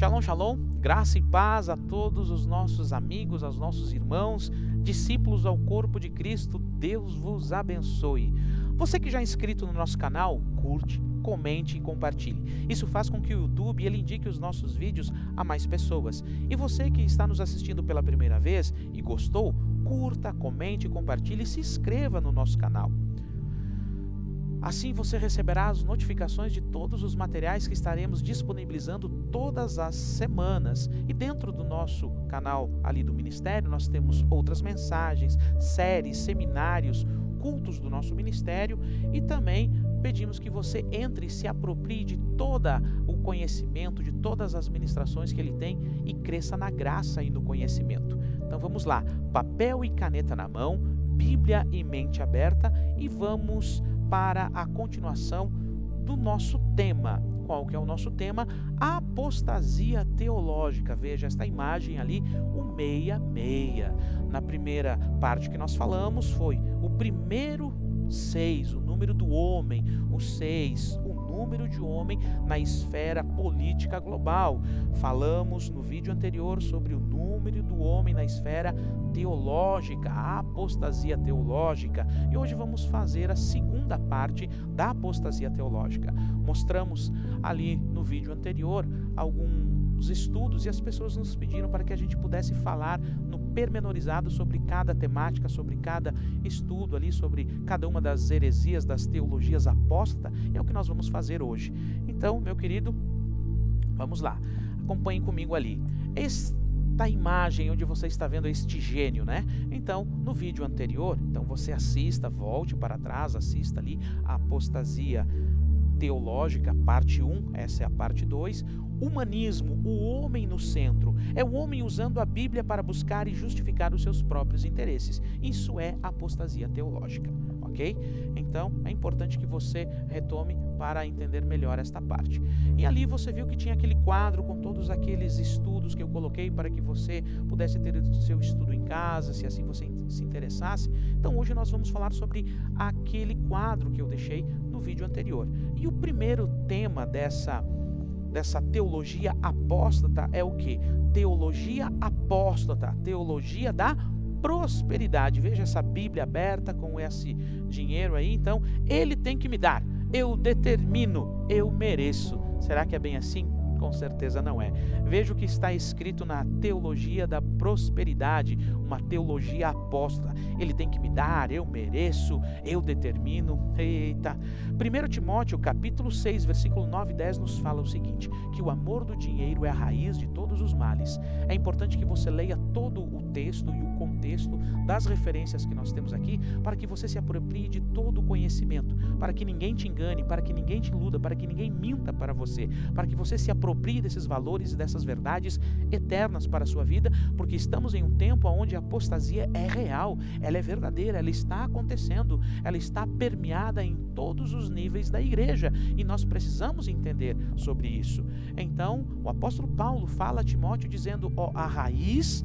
Shalom, shalom, graça e paz a todos os nossos amigos, aos nossos irmãos, discípulos ao corpo de Cristo, Deus vos abençoe. Você que já é inscrito no nosso canal, curte, comente e compartilhe. Isso faz com que o YouTube ele indique os nossos vídeos a mais pessoas. E você que está nos assistindo pela primeira vez e gostou, curta, comente, compartilhe e se inscreva no nosso canal. Assim você receberá as notificações de todos os materiais que estaremos disponibilizando todas as semanas. E dentro do nosso canal ali do Ministério, nós temos outras mensagens, séries, seminários, cultos do nosso Ministério e também pedimos que você entre e se aproprie de todo o conhecimento, de todas as ministrações que ele tem e cresça na graça e no conhecimento. Então vamos lá, papel e caneta na mão, Bíblia e mente aberta e vamos para a continuação do nosso tema. Qual que é o nosso tema? A apostasia teológica. Veja esta imagem ali, o 66. Na primeira parte que nós falamos foi o primeiro 6, o número do homem, o 6, o número de homem na esfera política global. Falamos no vídeo anterior sobre o número do homem na esfera teológica, a apostasia teológica. E hoje vamos fazer a segunda parte da apostasia teológica. Mostramos ali no vídeo anterior alguns estudos e as pessoas nos pediram para que a gente pudesse falar no pormenorizado sobre cada temática, sobre cada estudo ali, sobre cada uma das heresias, das teologias apóstatas, e é o que nós vamos fazer hoje. Então, meu querido, vamos lá, acompanhem comigo ali. Esta imagem onde você está vendo este gênio, né? Então, no vídeo anterior, então você assista, volte para trás, assista ali a apostasia teológica, parte 1, essa é a parte 2, humanismo, o homem no centro, é o homem usando a Bíblia para buscar e justificar os seus próprios interesses, isso é apostasia teológica, ok? Então, é importante que você retome para entender melhor esta parte. E ali você viu que tinha aquele quadro com todos aqueles estudos que eu coloquei para que você pudesse ter o seu estudo em casa, se assim você se interessasse. Então, hoje nós vamos falar sobre aquele quadro que eu deixei no vídeo anterior. E o primeiro tema dessa teologia apóstata é o que? Teologia apóstata, teologia da prosperidade. Veja essa Bíblia aberta com esse dinheiro aí. Então, ele tem que me dar, eu determino, eu mereço. Será que é bem assim? Com certeza não é. Veja o que está escrito na teologia da prosperidade, uma teologia apóstata. Ele tem que me dar, eu mereço, eu determino. Eita! 1 Timóteo, capítulo 6, versículo 9 e 10 nos fala o seguinte, que o amor do dinheiro é a raiz de todos os males. É importante que você leia todo o texto e o contexto das referências que nós temos aqui, para que você se aproprie de todo o conhecimento, para que ninguém te engane, para que ninguém te iluda, para que ninguém minta para você, para que você se aproprie desses valores e dessas verdades eternas para a sua vida, porque estamos em um tempo onde a apostasia é real, ela é verdadeira, ela está acontecendo, ela está permeada em todos os níveis da igreja e nós precisamos entender sobre isso. Então, o apóstolo Paulo fala a Timóteo dizendo, a raiz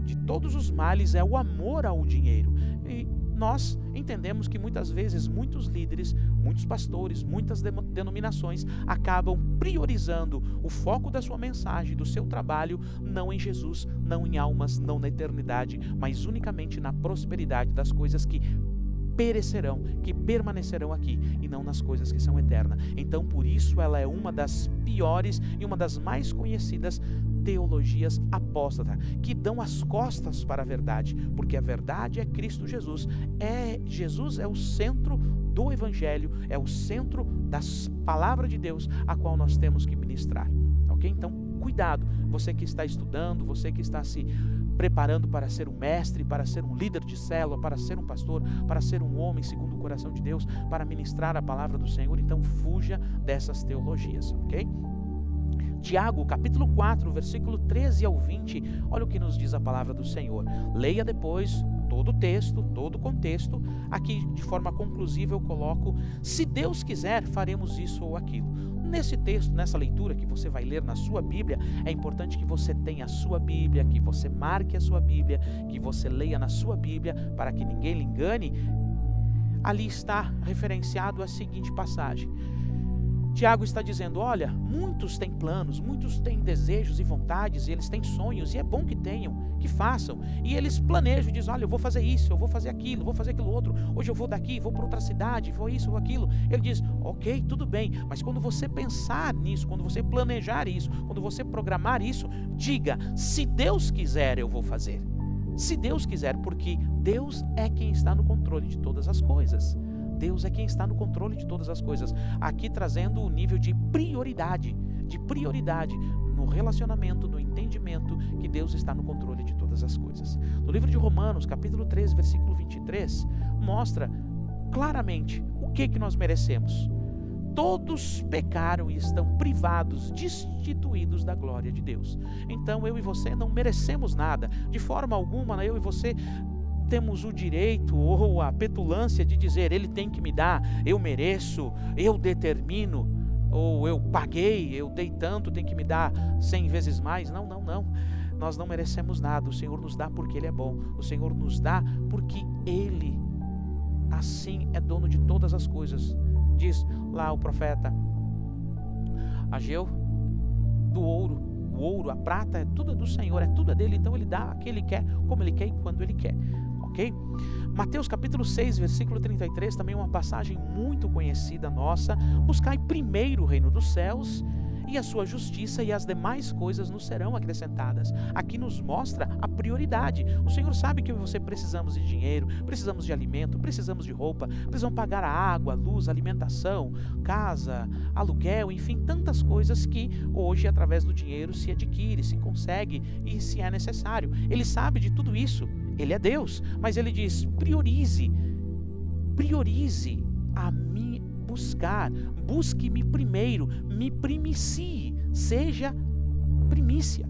de todos os males é o amor ao dinheiro. E nós entendemos que muitas vezes muitos líderes, muitos pastores, muitas denominações acabam priorizando o foco da sua mensagem, do seu trabalho, não em Jesus, não em almas, não na eternidade, mas unicamente na prosperidade das coisas que perecerão, que permanecerão aqui e não nas coisas que são eternas. Então, por isso, ela é uma das piores e uma das mais conhecidas teologias apóstatas, que dão as costas para a verdade, porque a verdade é Cristo Jesus. Jesus é o centro do Evangelho, é o centro das palavras de Deus, a qual nós temos que ministrar, ok? Então, cuidado, você que está estudando, você que está se preparando para ser um mestre, para ser um líder de célula, para ser um pastor, para ser um homem segundo o coração de Deus, para ministrar a palavra do Senhor, então fuja dessas teologias, ok? Tiago, capítulo 4, versículo 13 ao 20, olha o que nos diz a palavra do Senhor. Leia depois todo o texto, todo o contexto. Aqui, de forma conclusiva, eu coloco, se Deus quiser, faremos isso ou aquilo. Nesse texto, nessa leitura que você vai ler na sua Bíblia, é importante que você tenha a sua Bíblia, que você marque a sua Bíblia, que você leia na sua Bíblia, para que ninguém lhe engane. Ali está referenciado a seguinte passagem. Tiago está dizendo, olha, muitos têm planos, muitos têm desejos e vontades, e eles têm sonhos, e é bom que tenham, que façam, e eles planejam, dizem, olha, eu vou fazer isso, eu vou fazer aquilo, vou fazer aquilo outro, hoje eu vou daqui, vou para outra cidade, vou isso, vou aquilo. Ele diz, ok, tudo bem, mas quando você pensar nisso, quando você planejar isso, quando você programar isso, diga, se Deus quiser eu vou fazer. Se Deus quiser, porque Deus é quem está no controle de todas as coisas. Deus é quem está no controle de todas as coisas. Aqui trazendo o nível de prioridade no relacionamento, no entendimento que Deus está no controle de todas as coisas. No livro de Romanos, capítulo 13, versículo 23, mostra claramente o que nós merecemos. Todos pecaram e estão privados, destituídos da glória de Deus. Então eu e você não merecemos nada. De forma alguma, eu e você temos o direito ou a petulância de dizer, ele tem que me dar, eu mereço, eu determino, ou eu paguei, eu dei tanto, tem que me dar 100 vezes mais. Não. Nós não merecemos nada. O Senhor nos dá porque Ele é bom. O Senhor nos dá porque Ele, assim, é dono de todas as coisas. Diz lá o profeta Ageu, do ouro. O ouro, a prata, é tudo do Senhor, é tudo dele. Então Ele dá a quem Ele quer, como Ele quer e quando Ele quer. Ok? Mateus capítulo 6, versículo 33, também uma passagem muito conhecida nossa. Buscai primeiro o reino dos céus e a sua justiça, e as demais coisas nos serão acrescentadas. Aqui nos mostra a prioridade. O Senhor sabe que eu e você precisamos de dinheiro, precisamos de alimento, precisamos de roupa, precisamos pagar a água, a luz, a alimentação, casa, aluguel, enfim, tantas coisas que hoje através do dinheiro se adquire, se consegue e se é necessário. Ele sabe de tudo isso. Ele é Deus, mas Ele diz, priorize a me buscar, busque-me primeiro, me primicie, seja primícia,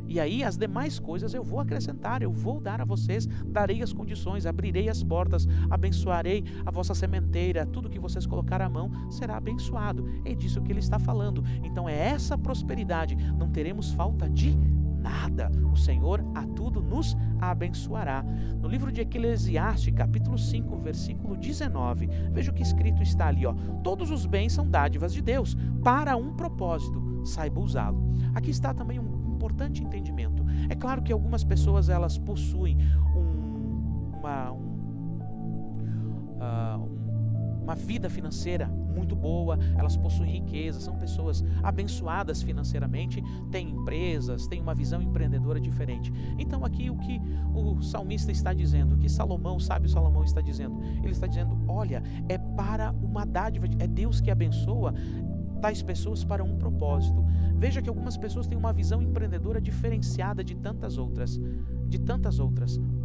e aí as demais coisas eu vou acrescentar, eu vou dar a vocês, darei as condições, abrirei as portas, abençoarei a vossa sementeira, tudo que vocês colocar à mão será abençoado. É disso que Ele está falando. Então é essa prosperidade, não teremos falta de nada. O Senhor a tudo nos abençoará. No livro de Eclesiastes, capítulo 5, versículo 19, veja o que escrito está ali, ó. Todos os bens são dádivas de Deus, para um propósito, saiba usá-lo. Aqui está também um importante entendimento. É claro que algumas pessoas, elas possuem uma vida financeira muito boa, elas possuem riqueza, são pessoas abençoadas financeiramente, têm empresas, têm uma visão empreendedora diferente. Então aqui o que o salmista está dizendo, o que Salomão, o sábio Salomão está dizendo, ele está dizendo, olha, é para uma dádiva, é Deus que abençoa tais pessoas para um propósito. Veja que algumas pessoas têm uma visão empreendedora diferenciada de tantas outras.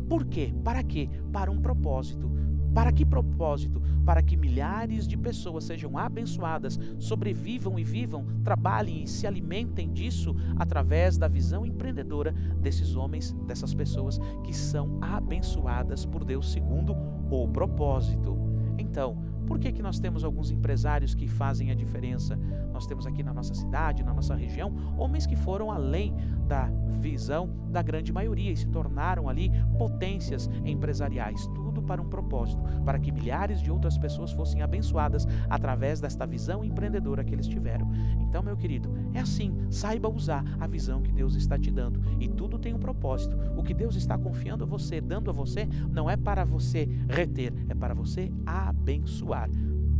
Por quê? Para quê? Para um propósito. Para que propósito? Para que milhares de pessoas sejam abençoadas, sobrevivam e vivam, trabalhem e se alimentem disso através da visão empreendedora desses homens, dessas pessoas que são abençoadas por Deus segundo o propósito. Então, por que nós temos alguns empresários que fazem a diferença? Nós temos aqui na nossa cidade, na nossa região, homens que foram além da visão da grande maioria e se tornaram ali potências empresariais. Tudo para um propósito, para que milhares de outras pessoas fossem abençoadas através desta visão empreendedora que eles tiveram. Então, meu querido, é assim, saiba usar a visão que Deus está te dando. E tudo tem um propósito. O que Deus está confiando a você, dando a você, não é para você reter, é para você abençoar.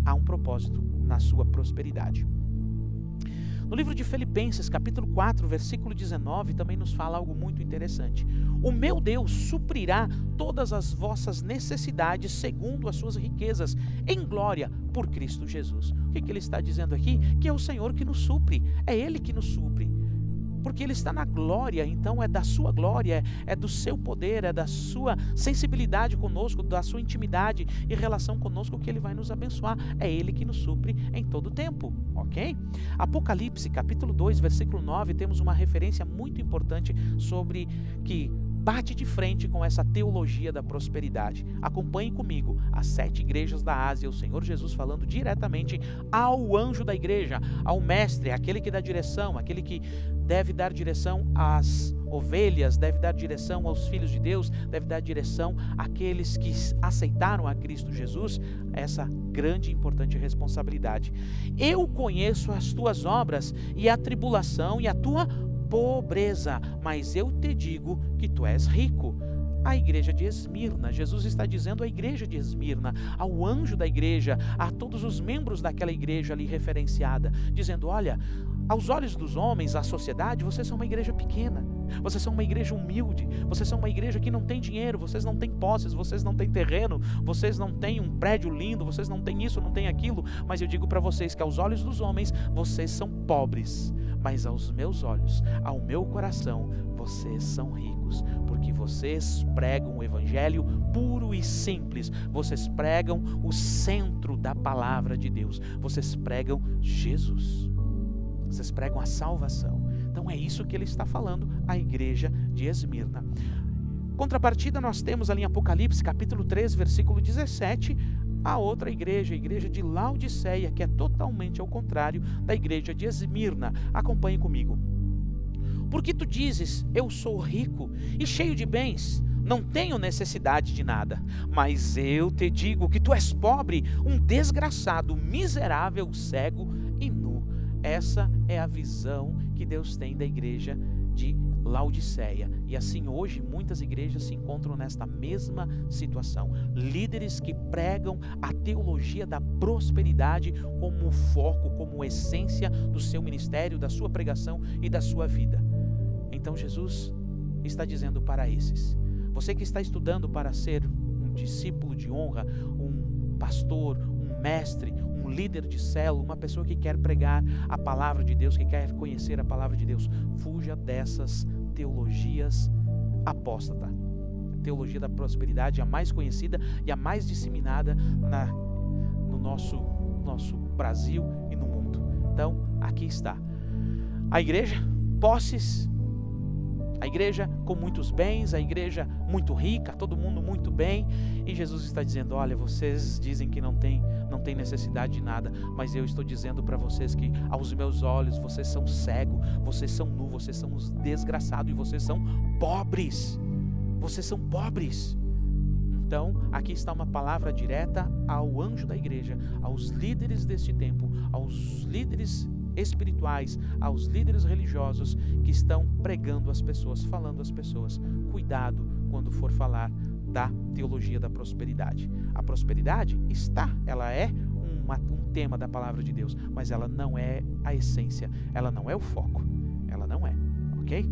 Há um propósito na sua prosperidade. No livro de Filipenses, capítulo 4, versículo 19, também nos fala algo muito interessante. O meu Deus suprirá todas as vossas necessidades segundo as suas riquezas em glória por Cristo Jesus. O que ele está dizendo aqui? Que é o Senhor que nos supre, é Ele que nos supre. Porque Ele está na glória, então é da sua glória, é do seu poder, é da sua sensibilidade conosco, da sua intimidade e relação conosco que Ele vai nos abençoar. É Ele que nos supre em todo o tempo, ok? Apocalipse, capítulo 2, versículo 9, temos uma referência muito importante sobre que bate de frente com essa teologia da prosperidade. Acompanhe comigo as 7 igrejas da Ásia, o Senhor Jesus falando diretamente ao anjo da igreja, ao mestre, aquele que dá direção, aquele que deve dar direção às ovelhas, deve dar direção aos filhos de Deus, deve dar direção àqueles que aceitaram a Cristo Jesus, essa grande e importante responsabilidade. Eu conheço as tuas obras e a tribulação e a tua pobreza, mas eu te digo que tu és rico. A igreja de Esmirna, Jesus está dizendo à igreja de Esmirna, ao anjo da igreja, a todos os membros daquela igreja ali referenciada, dizendo: olha, aos olhos dos homens, a sociedade, vocês são uma igreja pequena, vocês são uma igreja humilde, vocês são uma igreja que não tem dinheiro, vocês não têm posses, vocês não têm terreno, vocês não têm um prédio lindo, vocês não têm isso, não têm aquilo, mas eu digo para vocês que aos olhos dos homens, vocês são pobres, mas aos meus olhos, ao meu coração, vocês são ricos, porque vocês pregam o evangelho puro e simples, vocês pregam o centro da palavra de Deus, vocês pregam Jesus, vocês pregam a salvação. Então é isso que ele está falando à igreja de Esmirna. Contrapartida, nós temos ali em Apocalipse capítulo 3, versículo 17, a outra igreja, a igreja de Laodiceia, que é totalmente ao contrário da igreja de Esmirna. Acompanhe comigo. Porque tu dizes: eu sou rico e cheio de bens, não tenho necessidade de nada, mas eu te digo que tu és pobre, um desgraçado, miserável, cego e nu. Essa é a visão que Deus tem da igreja de Laodiceia. E assim hoje muitas igrejas se encontram nesta mesma situação. Líderes que pregam a teologia da prosperidade como foco, como essência do seu ministério, da sua pregação e da sua vida. Então Jesus está dizendo para esses: você que está estudando para ser um discípulo de honra, um pastor, um mestre, um líder de célula, uma pessoa que quer pregar a palavra de Deus, que quer conhecer a palavra de Deus, fuja dessas teologias apóstatas. A teologia da prosperidade, a mais conhecida e a mais disseminada no nosso Brasil e no mundo. Então, aqui está a igreja, posses, a igreja com muitos bens, a igreja muito rica, todo mundo muito bem, e Jesus está dizendo: olha, vocês dizem que não tem necessidade de nada, mas eu estou dizendo para vocês que aos meus olhos vocês são cegos, vocês são nus, vocês são os desgraçados e vocês são pobres. Vocês são pobres. Então, aqui está uma palavra direta ao anjo da igreja, aos líderes deste tempo, aos líderes espirituais, aos líderes religiosos que estão pregando às pessoas, falando às pessoas: cuidado quando for falar da teologia da prosperidade. A prosperidade ela é um tema da palavra de Deus, mas ela não é a essência, ela não é o foco, ela não é, ok?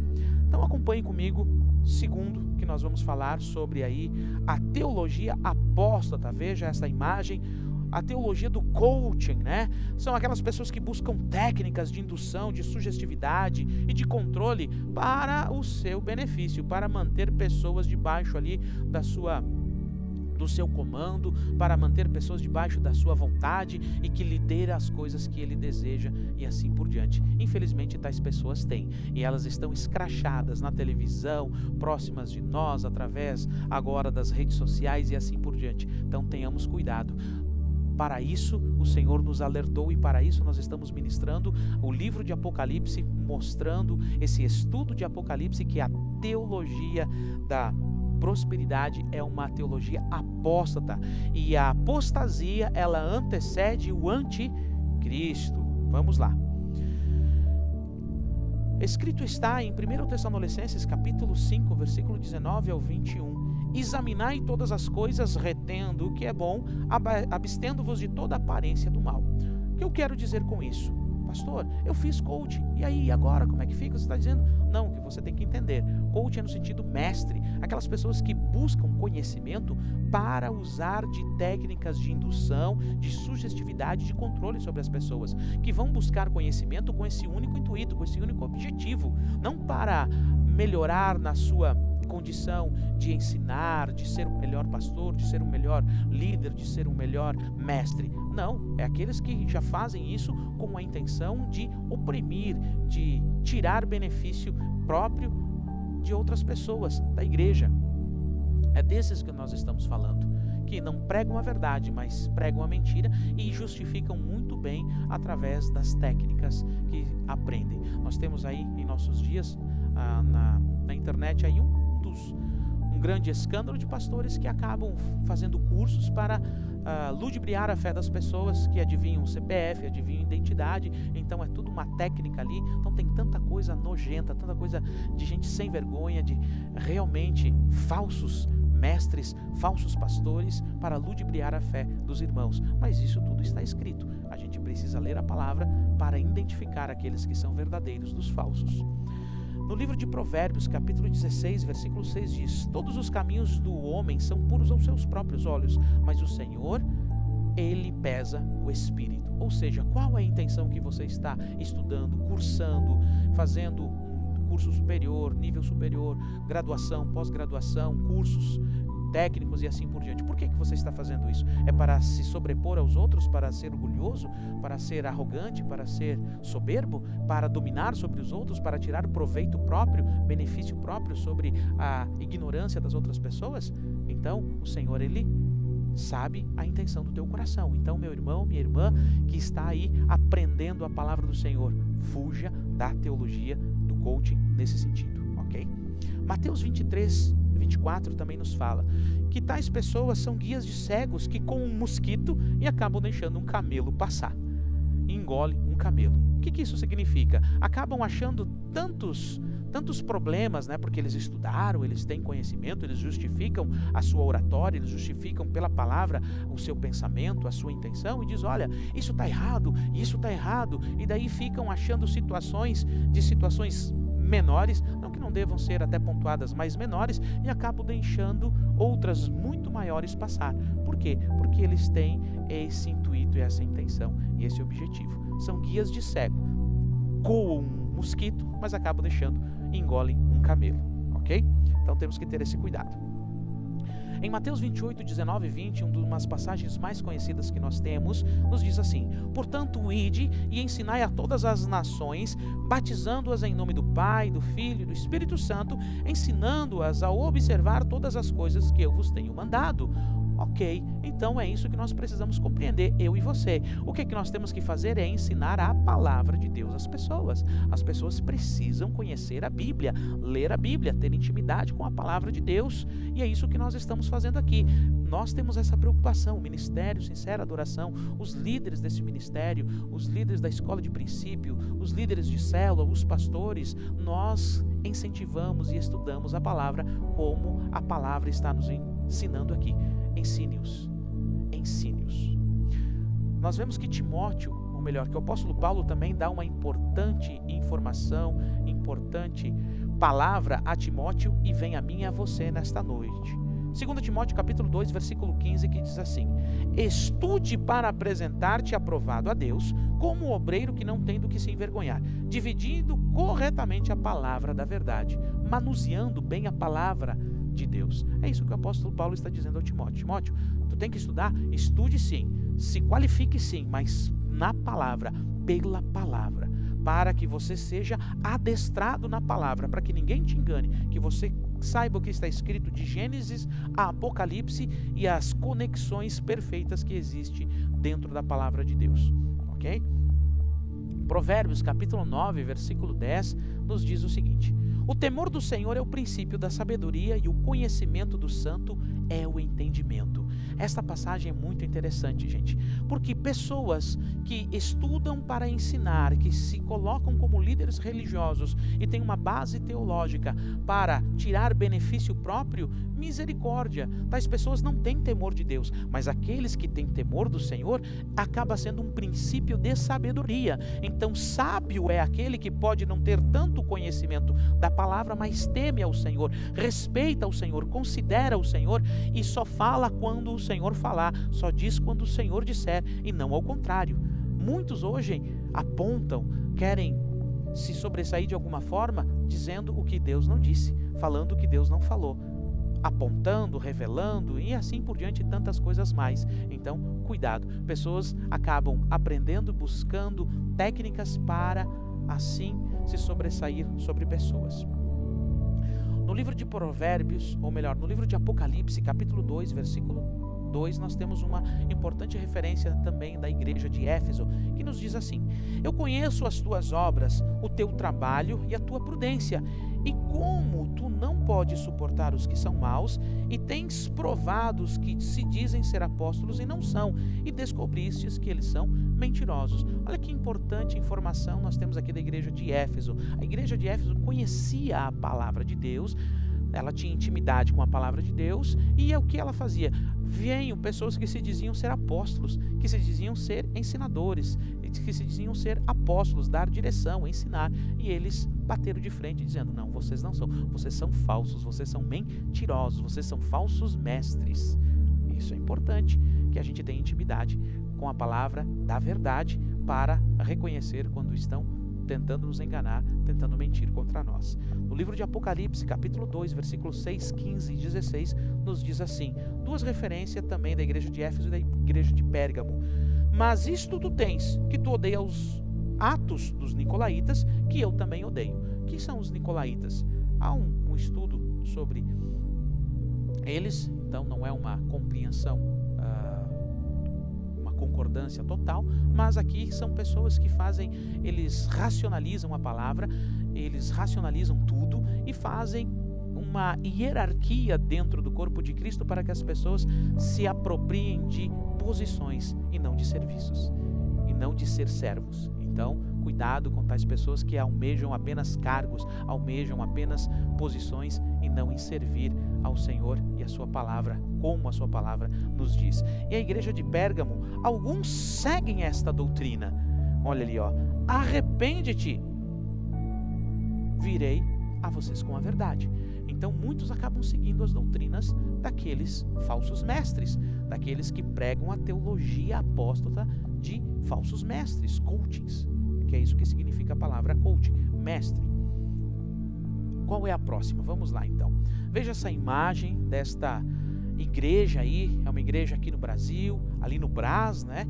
Então acompanhe comigo, segundo, que nós vamos falar sobre aí a teologia apóstata. Veja essa imagem, a teologia do coaching, né? São aquelas pessoas que buscam técnicas de indução, de sugestividade e de controle para o seu benefício, para manter pessoas debaixo ali do seu comando, para manter pessoas debaixo da sua vontade e que lidera as coisas que ele deseja e assim por diante. Infelizmente, tais pessoas têm, e elas estão escrachadas na televisão, próximas de nós, através agora das redes sociais e assim por diante. Então tenhamos cuidado. Para isso o Senhor nos alertou e para isso nós estamos ministrando o livro de Apocalipse, mostrando esse estudo de Apocalipse, que a teologia da prosperidade é uma teologia apóstata, e a apostasia ela antecede o anticristo. Vamos lá. Escrito está em 1 Tessalonicenses capítulo 5, versículo 19 ao 21. Examinai todas as coisas, retendo o que é bom, abstendo-vos de toda aparência do mal. O que eu quero dizer com isso? Pastor, eu fiz coach, e aí, agora, como é que fica? Você está dizendo? Não, que você tem que entender. Coach é no sentido mestre, aquelas pessoas que buscam conhecimento para usar de técnicas de indução, de sugestividade, de controle sobre as pessoas, que vão buscar conhecimento com esse único intuito, com esse único objetivo, não para melhorar na sua condição de ensinar, de ser o melhor pastor, de ser o melhor líder, de ser o melhor mestre. Não, é aqueles que já fazem isso com a intenção de oprimir, de tirar benefício próprio de outras pessoas, da igreja. É desses que nós estamos falando, que não pregam a verdade, mas pregam a mentira e justificam muito bem através das técnicas que aprendem. Nós temos aí em nossos dias na internet aí um grande escândalo de pastores que acabam fazendo cursos para ludibriar a fé das pessoas, que adivinham o CPF, adivinham identidade. Então é tudo uma técnica ali. Então tem tanta coisa nojenta, tanta coisa de gente sem vergonha, de realmente falsos mestres, falsos pastores, para ludibriar a fé dos irmãos. Mas isso tudo está escrito. A gente precisa ler a palavra para identificar aqueles que são verdadeiros dos falsos. No livro de Provérbios, capítulo 16, versículo 6 diz: todos os caminhos do homem são puros aos seus próprios olhos, mas o Senhor, Ele pesa o espírito. Ou seja, qual é a intenção que você está estudando, cursando, fazendo um curso superior, nível superior, graduação, pós-graduação, cursos técnicos e assim por diante? Por que você está fazendo isso? É para se sobrepor aos outros, para ser orgulhoso, para ser arrogante, para ser soberbo, para dominar sobre os outros, para tirar proveito próprio, benefício próprio sobre a ignorância das outras pessoas? Então, o Senhor, Ele sabe a intenção do teu coração. Então, meu irmão, minha irmã, que está aí aprendendo a palavra do Senhor, fuja da teologia do coaching nesse sentido, ok? Mateus 23:24 também nos fala que tais pessoas são guias de cegos que com um mosquito e acabam deixando um camelo passar. Engole um camelo. O que isso significa? Acabam achando tantos problemas, né? Porque eles estudaram, eles têm conhecimento, eles justificam a sua oratória, eles justificam pela palavra o seu pensamento, a sua intenção, e diz: olha, isso está errado, isso está errado, e daí ficam achando situações menores, não que não devam ser até pontuadas, mas menores, e acabam deixando outras muito maiores passar. Por quê? Porque eles têm esse intuito, essa intenção e esse objetivo. São guias de cego, coam um mosquito, mas acabam deixando, engolem um camelo, ok? Então temos que ter esse cuidado. Em Mateus 28, 19 e 20, uma das passagens mais conhecidas que nós temos, nos diz assim: portanto, ide e ensinai a todas as nações, batizando-as em nome do Pai, do Filho e do Espírito Santo, ensinando-as a observar todas as coisas que eu vos tenho mandado. Ok, então é isso que nós precisamos compreender, eu e você. O que nós temos que fazer é ensinar a palavra de Deus às pessoas. As pessoas precisam conhecer a Bíblia, ler a Bíblia, ter intimidade com a palavra de Deus. E é isso que nós estamos fazendo aqui. Nós temos essa preocupação, o Ministério Sincera Adoração, os líderes desse ministério, os líderes da escola de princípio, os líderes de célula, os pastores, nós incentivamos e estudamos a palavra como a palavra está nos ensinando aqui. Ensine-os. Nós vemos que Timóteo, ou melhor, que o apóstolo Paulo também dá uma importante informação, importante palavra a Timóteo, e vem a mim e a você nesta noite. 2 Timóteo capítulo 2, versículo 15, que diz assim: estude para apresentar-te aprovado a Deus, como obreiro que não tem do que se envergonhar, dividindo corretamente a palavra da verdade, manuseando bem a palavra de Deus. É isso que o apóstolo Paulo está dizendo ao Timóteo. Timóteo, tu tem que estudar? Estude sim, se qualifique sim, mas na palavra, pela palavra, para que você seja adestrado na palavra, para que ninguém te engane, que você saiba o que está escrito de Gênesis a Apocalipse e as conexões perfeitas que existem dentro da palavra de Deus, ok? Provérbios capítulo 9, versículo 10 nos diz o seguinte: o temor do Senhor é o princípio da sabedoria e o conhecimento do santo é o entendimento. Esta passagem é muito interessante, gente, porque pessoas que estudam para ensinar, que se colocam como líderes religiosos e têm uma base teológica para tirar benefício próprio, misericórdia, tais pessoas não têm temor de Deus, mas aqueles que têm temor do Senhor acaba sendo um princípio de sabedoria. Então, sábio é aquele que pode não ter tanto conhecimento da palavra, mas teme ao Senhor, respeita o Senhor, considera o Senhor e só fala quando o Senhor falar, só diz quando o Senhor disser e não ao contrário. Muitos hoje apontam, querem se sobressair de alguma forma, dizendo o que Deus não disse, falando o que Deus não falou, apontando, revelando e assim por diante, tantas coisas mais. Então, cuidado, pessoas acabam aprendendo, buscando técnicas para assim se sobressair sobre pessoas. No livro de Provérbios, ou melhor, no livro de Apocalipse, capítulo 2, versículo 2, nós temos uma importante referência também da igreja de Éfeso, que nos diz assim: eu conheço as tuas obras, o teu trabalho e a tua prudência, E como tu não podes suportar os que são maus, e tens provado os que se dizem ser apóstolos e não são, e descobristes que eles são mentirosos. Olha que importante informação nós temos aqui da igreja de Éfeso. A igreja de Éfeso conhecia a palavra de Deus, ela tinha intimidade com a palavra de Deus, e é o que ela fazia? Vinham pessoas que se diziam ser apóstolos, que se diziam ser ensinadores, que se diziam ser apóstolos, dar direção, ensinar, e eles bateram de frente dizendo, não, vocês não são, vocês são falsos, vocês são mentirosos, vocês são falsos mestres. Isso é importante, que a gente tenha intimidade com a palavra da verdade para reconhecer quando estão tentando nos enganar, tentando mentir contra nós. No livro de Apocalipse, capítulo 2, versículos 6, 15 e 16, nos diz assim, duas referências também da igreja de Éfeso e da igreja de Pérgamo. Mas isto tu tens, que tu odeias os atos dos nicolaítas, que eu também odeio. Quem são os nicolaítas? Há um estudo sobre eles, então não é uma compreensão, uma concordância total, mas aqui são pessoas que fazem, eles racionalizam a palavra, eles racionalizam tudo e fazem uma hierarquia dentro do corpo de Cristo para que as pessoas se apropriem de posições e não de serviços, e não de ser servos. Então, cuidado com tais pessoas que almejam apenas cargos, almejam apenas posições e não em servir ao Senhor e a sua palavra, como a sua palavra nos diz. E a igreja de Pérgamo, alguns seguem esta doutrina. Olha ali, ó, arrepende-te, virei a vocês com a verdade. Então muitos acabam seguindo as doutrinas daqueles falsos mestres, daqueles que pregam a teologia apóstata de falsos mestres, coachings, que é isso que significa a palavra coach, mestre. Qual é a próxima? Vamos lá então. Veja essa imagem desta igreja aí, é uma igreja aqui no Brasil, ali no Brás, né?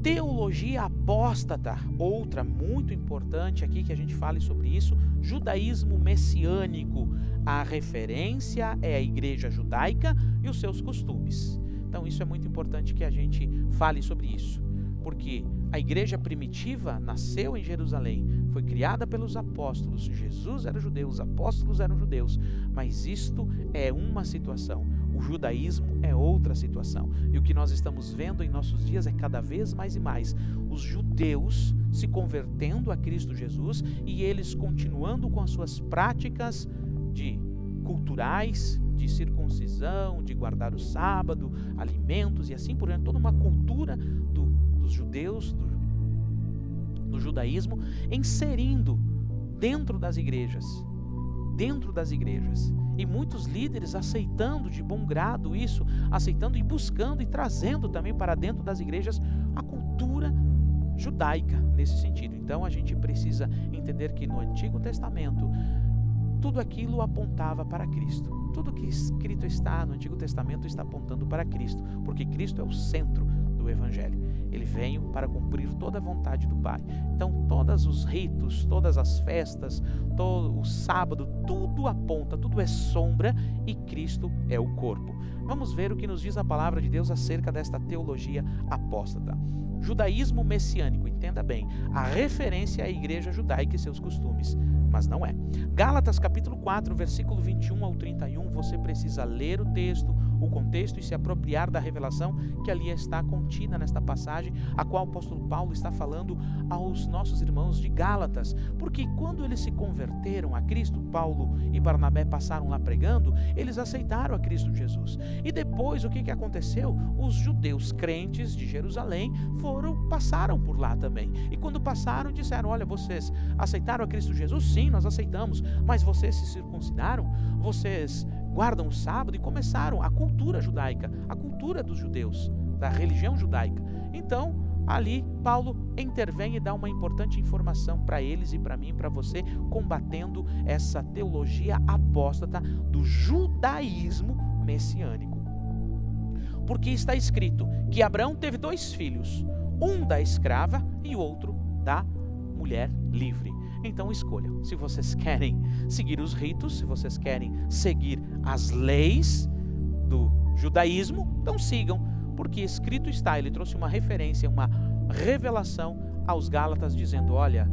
Teologia apóstata, outra muito importante aqui que a gente fale sobre isso, judaísmo messiânico. A referência é a igreja judaica e os seus costumes. Então isso é muito importante que a gente fale sobre isso, porque a igreja primitiva nasceu em Jerusalém, foi criada pelos apóstolos, Jesus era judeu, os apóstolos eram judeus, mas isto é uma situação. O judaísmo é outra situação. E o que nós estamos vendo em nossos dias é cada vez mais e mais os judeus se convertendo a Cristo Jesus e eles continuando com as suas práticas de culturais, de circuncisão, de guardar o sábado, alimentos e assim por diante, toda uma cultura dos judeus, do judaísmo, inserindo dentro das igrejas. E muitos líderes aceitando de bom grado isso, aceitando e buscando e trazendo também para dentro das igrejas a cultura judaica nesse sentido. Então a gente precisa entender que no Antigo Testamento tudo aquilo apontava para Cristo. Tudo que escrito está no Antigo Testamento está apontando para Cristo, porque Cristo é o centro do Evangelho. Ele veio para cumprir toda a vontade do Pai. Então todos os ritos, todas as festas, todo o sábado, tudo aponta, tudo é sombra e Cristo é o corpo. Vamos ver o que nos diz a palavra de Deus acerca desta teologia apóstata. Judaísmo messiânico, entenda bem, a referência à igreja judaica e seus costumes, mas não é. Gálatas capítulo 4, versículo 21 ao 31, você precisa ler o texto, o contexto e se apropriar da revelação que ali está contida nesta passagem, a qual o apóstolo Paulo está falando aos nossos irmãos de Gálatas, porque quando eles se converteram a Cristo, Paulo e Barnabé passaram lá pregando, eles aceitaram a Cristo Jesus. E depois o que aconteceu? Os judeus crentes de Jerusalém passaram por lá também. E quando passaram, disseram, olha, vocês aceitaram a Cristo Jesus? Sim, nós aceitamos. Mas vocês se circuncidaram? Vocês guardam o sábado? E começaram a cultura judaica, a cultura dos judeus, da religião judaica. Então, ali, Paulo intervém e dá uma importante informação para eles e para mim e para você, combatendo essa teologia apóstata do judaísmo messiânico. Porque está escrito que Abraão teve 2 filhos, um da escrava e o outro da mulher livre. Então escolham, se vocês querem seguir os ritos, se vocês querem seguir as leis do judaísmo, então sigam, porque escrito está, ele trouxe uma referência, uma revelação aos Gálatas dizendo, olha,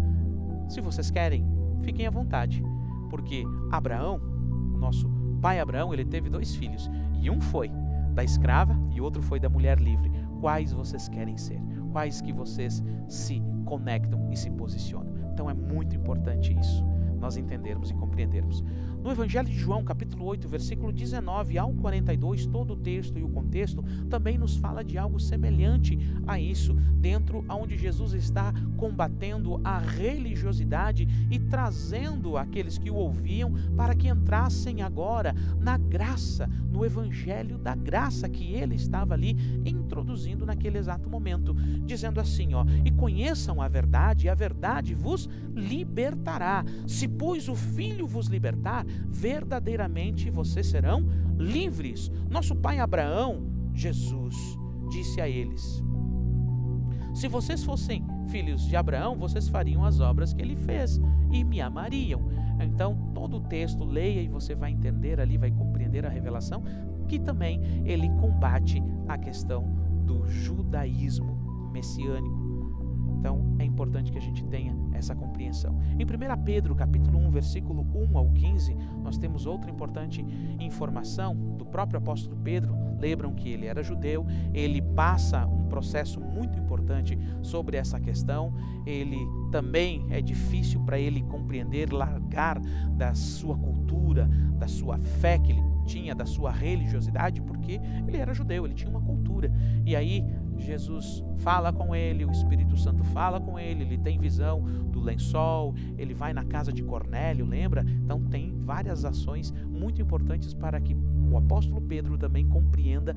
se vocês querem, fiquem à vontade, Porque Abraão, o nosso pai Abraão, ele teve 2 filhos, e um foi da escrava e outro foi da mulher livre. Quais vocês querem ser? Quais que vocês se conectam e se posicionam? Então é muito importante isso, nós entendermos e compreendermos. No Evangelho de João, capítulo 8, versículo 19 ao 42, todo o texto e o contexto também nos fala de algo semelhante a isso, dentro onde Jesus está combatendo a religiosidade e trazendo aqueles que o ouviam para que entrassem agora na graça, no Evangelho da graça que ele estava ali introduzindo naquele exato momento, dizendo assim, e conheçam a verdade, e a verdade vos libertará. Se, pois, o Filho vos libertar, verdadeiramente vocês serão livres. Nosso pai Abraão, Jesus, disse a eles: se vocês fossem filhos de Abraão, vocês fariam as obras que ele fez e me amariam. Então, todo o texto, leia e você vai entender ali, vai compreender a revelação, que também ele combate a questão do judaísmo messiânico. Então, é importante que a gente tenha essa compreensão. Em 1 Pedro, capítulo 1, versículo 1 ao 15, nós temos outra importante informação do próprio apóstolo Pedro. Lembram que ele era judeu, ele passa um processo muito importante sobre essa questão. Ele também é difícil para ele compreender, largar da sua cultura, da sua fé que ele tinha, da sua religiosidade, porque ele era judeu, ele tinha uma cultura. E aí Jesus fala com ele, o Espírito Santo fala com ele, ele tem visão do lençol, ele vai na casa de Cornélio, lembra? Então tem várias ações muito importantes para que o apóstolo Pedro também compreenda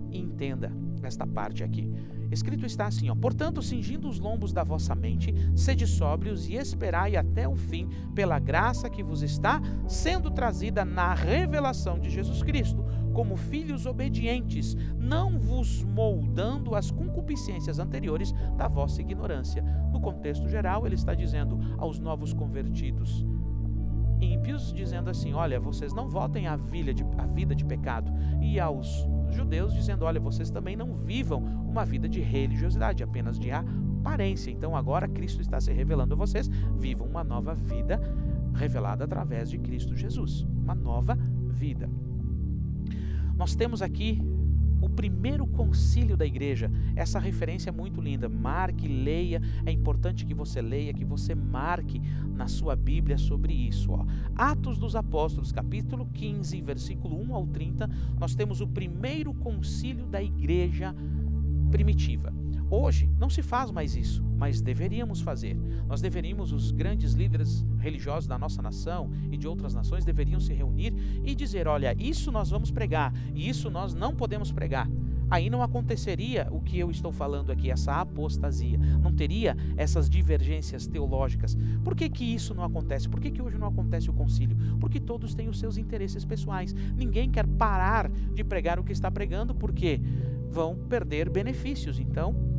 e entenda esta parte aqui. Escrito está assim, portanto, cingindo os lombos da vossa mente, sede sóbrios e esperai até o fim, pela graça que vos está sendo trazida na revelação de Jesus Cristo, como filhos obedientes, não vos moldando as concupiscências anteriores da vossa ignorância. No contexto geral, ele está dizendo aos novos convertidos ímpios, dizendo assim, olha, vocês não voltem à vida de pecado. E aos judeus dizendo, olha, vocês também não vivam uma vida de religiosidade, apenas de aparência. Então agora Cristo está se revelando a vocês, vivam uma nova vida revelada através de Cristo Jesus, uma nova vida. Nós temos aqui o primeiro concílio da igreja. Essa referência é muito linda. Marque, leia. É importante que você leia, que você marque na sua Bíblia sobre isso. Atos dos Apóstolos, capítulo 15, versículo 1 ao 30, nós temos o primeiro concílio da igreja primitiva. Hoje não se faz mais isso, mas deveríamos fazer. Nós deveríamos, os grandes líderes religiosos da nossa nação e de outras nações deveriam se reunir e dizer, olha, isso nós vamos pregar e isso nós não podemos pregar. Aí não aconteceria o que eu estou falando aqui, essa apostasia. Não teria essas divergências teológicas. Por que que isso não acontece? Por que que hoje não acontece o concílio? Porque todos têm os seus interesses pessoais. Ninguém quer parar de pregar o que está pregando porque vão perder benefícios. Então,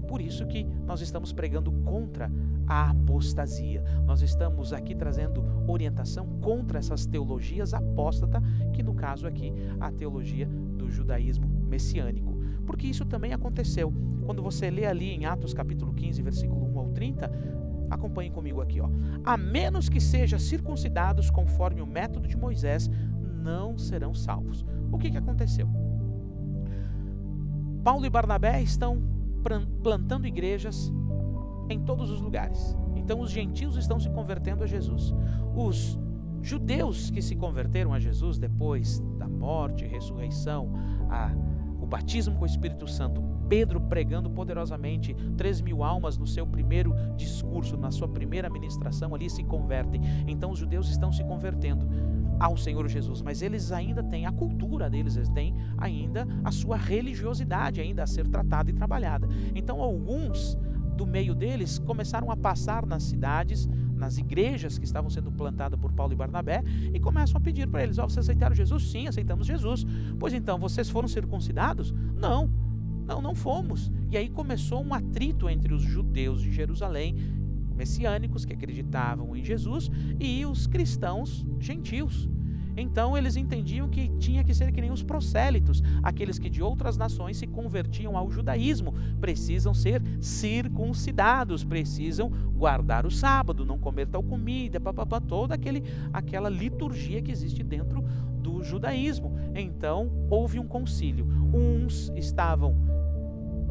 por isso que nós estamos pregando contra a apostasia. Nós estamos aqui trazendo orientação contra essas teologias apóstatas, que no caso aqui, a teologia do judaísmo messiânico. Porque isso também aconteceu. Quando você lê ali em Atos capítulo 15, versículo 1 ao 30, acompanhem comigo aqui. A menos que sejam circuncidados conforme o método de Moisés, não serão salvos. O que aconteceu? Paulo e Barnabé estão plantando igrejas em todos os lugares. Então os gentios estão se convertendo a Jesus. Os judeus que se converteram a Jesus depois da morte, ressurreição, o batismo com o Espírito Santo, Pedro pregando poderosamente, 3.000 almas no seu primeiro discurso, na sua primeira ministração, ali se convertem. Então os judeus estão se convertendo ao Senhor Jesus, mas eles ainda têm a cultura deles, eles têm ainda a sua religiosidade ainda a ser tratada e trabalhada. Então alguns do meio deles começaram a passar nas cidades, nas igrejas que estavam sendo plantadas por Paulo e Barnabé, e começam a pedir para eles, vocês aceitaram Jesus? Sim, aceitamos Jesus. Pois então, vocês foram circuncidados? Não fomos. E aí começou um atrito entre os judeus de Jerusalém, messiânicos que acreditavam em Jesus, e os cristãos gentios. Então eles entendiam que tinha que ser que nem os prosélitos, aqueles que de outras nações se convertiam ao judaísmo, precisam ser circuncidados, precisam guardar o sábado, não comer tal comida, toda aquela liturgia que existe dentro do judaísmo. Então houve um concílio, uns estavam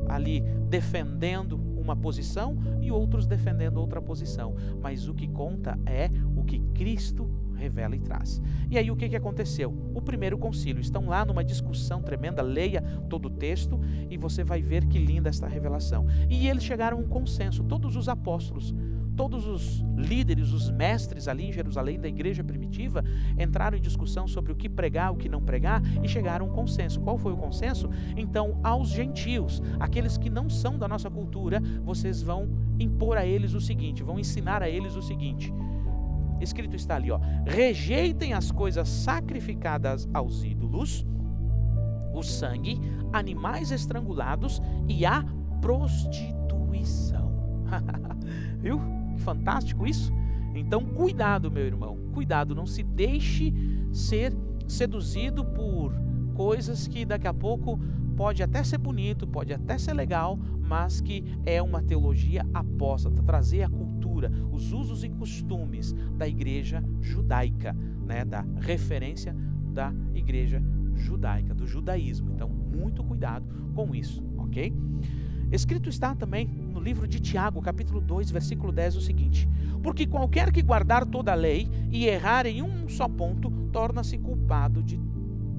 ali defendendo uma posição e outros defendendo outra posição, mas o que conta é o que Cristo revela e traz. E aí o que aconteceu? O primeiro concílio, estão lá numa discussão tremenda, leia todo o texto e você vai ver que linda esta revelação. E eles chegaram a um consenso, todos os apóstolos, todos os líderes, os mestres ali em Jerusalém da igreja primitiva, entraram em discussão sobre o que pregar, o que não pregar, e chegaram a um consenso. Qual foi o consenso? Então, aos gentios, aqueles que não são da nossa cultura, vocês vão impor a eles o seguinte, vão ensinar a eles o seguinte. Escrito está ali, ó: rejeitem as coisas sacrificadas aos ídolos, o sangue, animais estrangulados e a prostituição. Viu? Que fantástico isso? Então, cuidado, meu irmão, cuidado, não se deixe ser seduzido por coisas que daqui a pouco pode até ser bonito, pode até ser legal, mas que é uma teologia apóstata, trazer a cultura, os usos e costumes da igreja judaica, né, da referência da igreja judaica, do judaísmo. Então, muito cuidado com isso, ok? Escrito está também no livro de Tiago, capítulo 2, versículo 10, o seguinte: porque qualquer que guardar toda a lei e errar em um só ponto, torna-se culpado de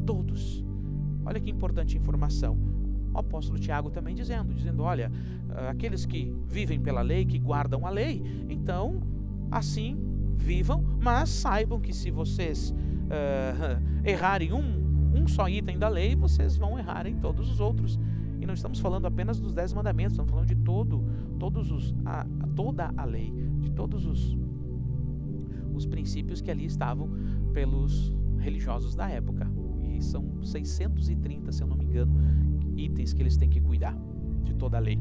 todos. Olha que importante informação. O apóstolo Tiago também dizendo, olha, aqueles que vivem pela lei, que guardam a lei, então, assim, vivam, mas saibam que se vocês errarem um só item da lei, vocês vão errar em todos os outros. E não estamos falando apenas dos 10 mandamentos, estamos falando de toda a lei, de todos os princípios que ali estavam pelos religiosos da época. E são 630, se eu não me engano, itens que eles têm que cuidar de toda a lei.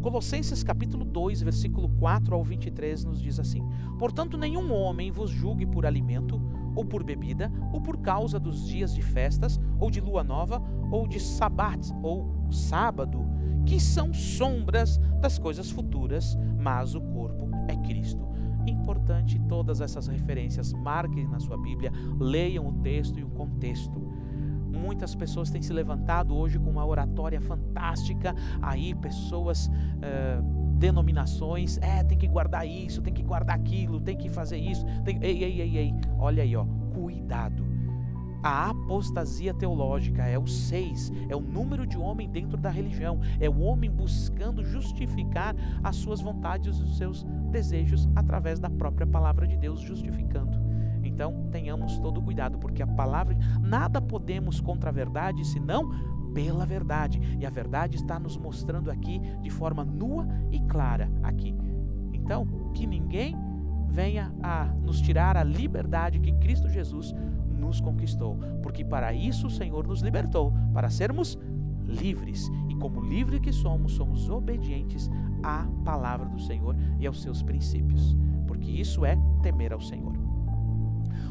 Colossenses capítulo 2, versículo 4 ao 23 nos diz assim: portanto, nenhum homem vos julgue por alimento, ou por bebida, ou por causa dos dias de festas, ou de lua nova, ou de sabat, ou sábado, que são sombras das coisas futuras, mas o corpo é Cristo. Importante todas essas referências, marquem na sua Bíblia, leiam o texto e o contexto. Muitas pessoas têm se levantado hoje com uma oratória fantástica, aí pessoas, denominações, tem que guardar isso, tem que guardar aquilo, tem que fazer isso, ei, olha aí, ó, cuidado. A apostasia teológica é o 6, é o número de homem dentro da religião, é o homem buscando justificar as suas vontades e os seus desejos através da própria palavra de Deus, justificando. Então, tenhamos todo cuidado, porque a palavra, nada podemos contra a verdade, senão pela verdade. E a verdade está nos mostrando aqui de forma nua e clara aqui. Então, que ninguém venha a nos tirar a liberdade que Cristo Jesus nos conquistou, porque para isso o Senhor nos libertou, para sermos livres. E como livres que somos obedientes à palavra do Senhor e aos seus princípios, porque isso é temer ao Senhor.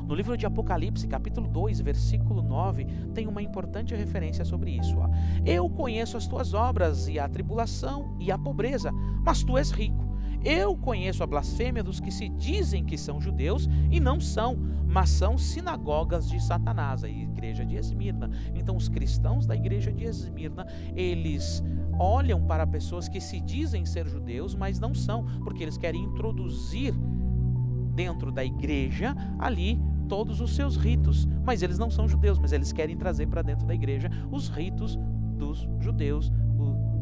No livro de Apocalipse, capítulo 2, versículo 9, tem uma importante referência sobre isso. Ó. Eu conheço as tuas obras e a tribulação e a pobreza, mas tu és rico. Eu conheço a blasfêmia dos que se dizem que são judeus e não são, mas são sinagogas de Satanás, a igreja de Esmirna. Então os cristãos da igreja de Esmirna, eles olham para pessoas que se dizem ser judeus, mas não são, porque eles querem introduzir dentro da igreja ali todos os seus ritos, mas eles não são judeus, mas eles querem trazer para dentro da igreja os ritos dos judeus,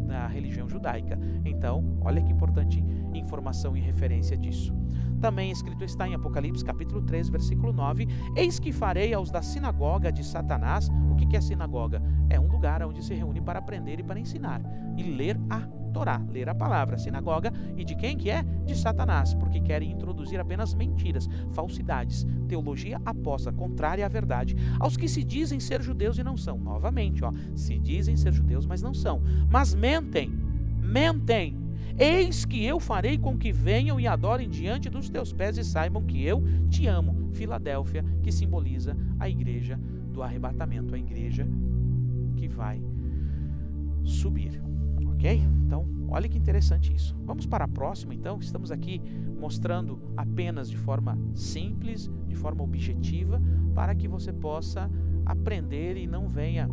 da religião judaica. Então, olha que importante informação e referência disso. Também escrito está em Apocalipse capítulo 3, versículo 9: eis que farei aos da sinagoga de Satanás. O que é sinagoga? É um lugar onde se reúne para aprender e para ensinar e ler a Torá, ler a palavra. Sinagoga, e de quem que é? De Satanás, porque querem introduzir apenas mentiras, falsidades, teologia apóstata, contrária à verdade, aos que se dizem ser judeus e não são. Novamente, ó, se dizem ser judeus, mas não são, mas mentem. Eis que eu farei com que venham e adorem diante dos teus pés e saibam que eu te amo. Filadélfia, que simboliza a igreja do arrebatamento, a igreja que vai subir. Ok? Então, olha que interessante isso. Vamos para a próxima, então. Estamos aqui mostrando apenas de forma simples, de forma objetiva, para que você possa aprender e não venha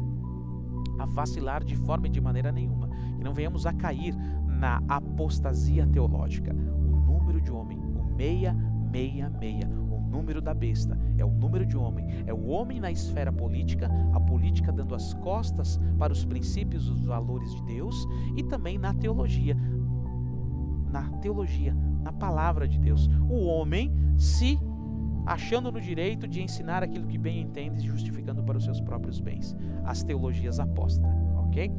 a vacilar de forma e de maneira nenhuma. Que não venhamos a cair na apostasia teológica. O número de homem, o 666, o número da besta, é o número de homem, é o homem na esfera política, a política dando as costas para os princípios e os valores de Deus, e também na teologia, na palavra de Deus. O homem se achando no direito de ensinar aquilo que bem entende, justificando para os seus próprios bens. As teologias apóstatas, ok?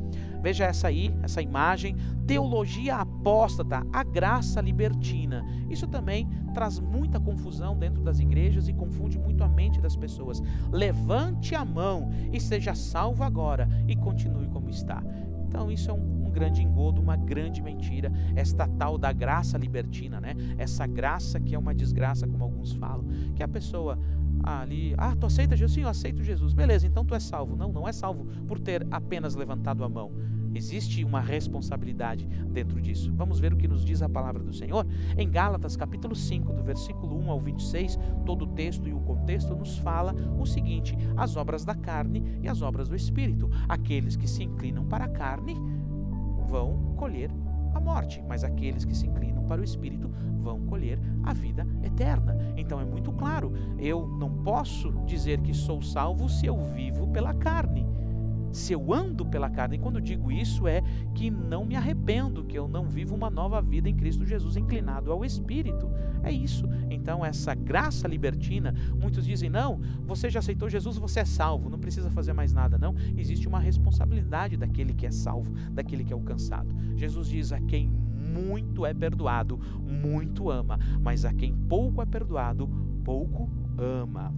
Veja essa aí, essa imagem, teologia apóstata, a graça libertina. Isso também traz muita confusão dentro das igrejas e confunde muito a mente das pessoas. Levante a mão e seja salvo agora e continue como está. Então isso é um grande engodo, uma grande mentira, esta tal da graça libertina, né? Essa graça que é uma desgraça, como alguns falam, que a pessoa ali, tu aceita Jesus? Sim, eu aceito Jesus. Beleza, então tu é salvo. Não, não é salvo por ter apenas levantado a mão. Existe uma responsabilidade dentro disso. Vamos ver o que nos diz a palavra do Senhor. Em Gálatas capítulo 5, do versículo 1 ao 26, todo o texto e o contexto nos fala o seguinte: as obras da carne e as obras do Espírito. Aqueles que se inclinam para a carne vão colher a morte, mas aqueles que se inclinam para o Espírito vão colher a vida eterna. Então é muito claro, eu não posso dizer que sou salvo se eu vivo pela carne, se eu ando pela carne. E quando digo isso é que não me arrependo, que eu não vivo uma nova vida em Cristo Jesus inclinado ao Espírito. É isso. Então essa graça libertina, muitos dizem, não, você já aceitou Jesus, você é salvo, não precisa fazer mais nada. Não, existe uma responsabilidade daquele que é salvo, daquele que é alcançado. Jesus diz, a quem muito é perdoado, muito ama, mas a quem pouco é perdoado, pouco ama.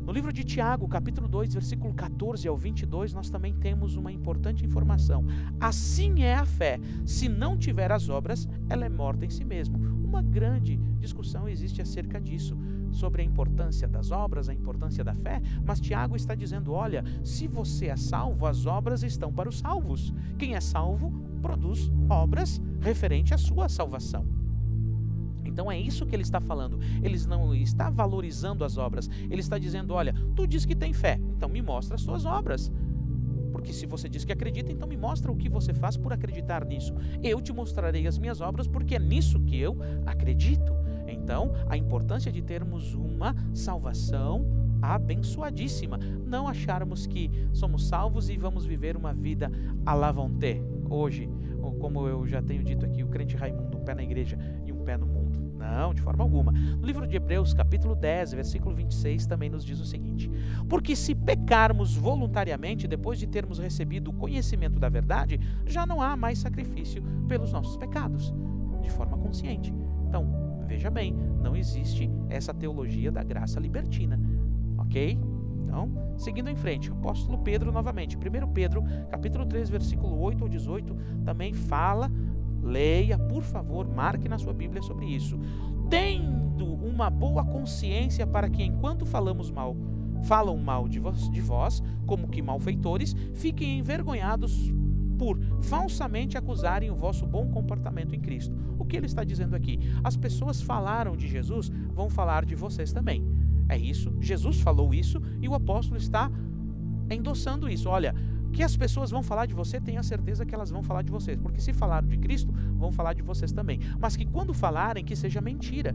No livro de Tiago, capítulo 2, versículo 14 ao 22, nós também temos uma importante informação. Assim é a fé, se não tiver as obras, ela é morta em si mesmo. Uma grande discussão existe acerca disso, sobre a importância das obras, a importância da fé, mas Tiago está dizendo, olha, se você é salvo, as obras estão para os salvos. Quem é salvo produz obras referente à sua salvação. Então é isso que ele está falando. Ele não está valorizando as obras. Ele está dizendo, olha, tu diz que tem fé, então me mostra as tuas obras. Porque se você diz que acredita, então me mostra o que você faz por acreditar nisso. Eu te mostrarei as minhas obras, porque é nisso que eu acredito. Então, a importância de termos uma salvação abençoadíssima. Não acharmos que somos salvos e vamos viver uma vida à la vontade. Hoje, como eu já tenho dito aqui, o crente Raimundo, um pé na igreja e um pé no mundo. Não, de forma alguma. No livro de Hebreus, capítulo 10, versículo 26, também nos diz o seguinte: porque se pecarmos voluntariamente, depois de termos recebido o conhecimento da verdade, já não há mais sacrifício pelos nossos pecados, de forma consciente. Então, veja bem, não existe essa teologia da graça libertina, ok? Então, seguindo em frente, o apóstolo Pedro novamente, 1 Pedro, capítulo 3, versículo 8 ao 18, também fala, leia, por favor, marque na sua Bíblia sobre isso. Tendo uma boa consciência para que enquanto falam mal de vós, como que malfeitores, fiquem envergonhados por falsamente acusarem o vosso bom comportamento em Cristo. O que ele está dizendo aqui? As pessoas falaram de Jesus, vão falar de vocês também. É isso, Jesus falou isso e o apóstolo está endossando isso. Olha, que as pessoas vão falar de você, tenha certeza que elas vão falar de vocês, porque se falaram de Cristo, vão falar de vocês também. Mas que quando falarem, que seja mentira.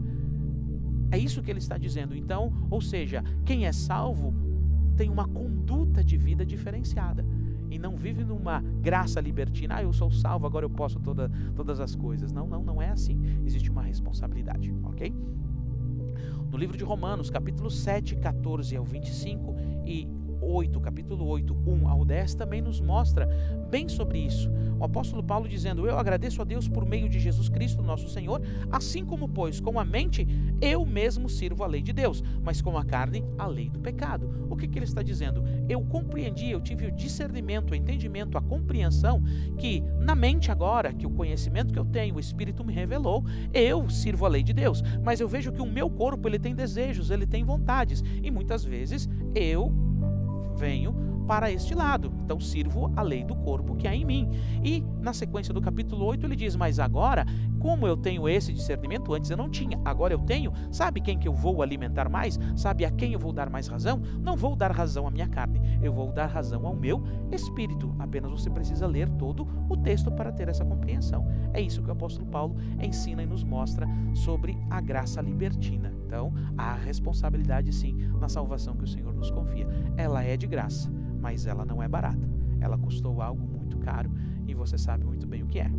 É isso que ele está dizendo. Então, ou seja, quem é salvo tem uma conduta de vida diferenciada e não vive numa graça libertina. Eu sou salvo, agora eu posso todas as coisas. Não é assim. Existe uma responsabilidade, ok? No livro de Romanos, capítulo 7, 14 ao 25 e 8, capítulo 8, 1 ao 10, também nos mostra bem sobre isso. O apóstolo Paulo dizendo: eu agradeço a Deus por meio de Jesus Cristo, nosso Senhor, assim como, pois, com a mente eu mesmo sirvo a lei de Deus, mas com a carne a lei do pecado. O que ele está dizendo? Eu compreendi, eu tive o discernimento, o entendimento, a compreensão que na mente agora, que o conhecimento que eu tenho, o Espírito me revelou, eu sirvo a lei de Deus, mas eu vejo que o meu corpo, ele tem desejos, ele tem vontades, e muitas vezes eu venho para este lado, então sirvo a lei do corpo que há em mim. E na sequência do capítulo 8 ele diz: mas agora, como eu tenho esse discernimento, antes eu não tinha, agora eu tenho, sabe quem que eu vou alimentar mais? Sabe a quem eu vou dar mais razão? Não vou dar razão à minha carne, eu vou dar razão ao meu espírito. Apenas você precisa ler todo o texto para ter essa compreensão. É isso que o apóstolo Paulo ensina e nos mostra sobre a graça libertina. Então, há responsabilidade sim na salvação que o Senhor nos confia. Ela é de graça, mas ela não é barata. Ela custou algo muito caro e você sabe muito bem o que é.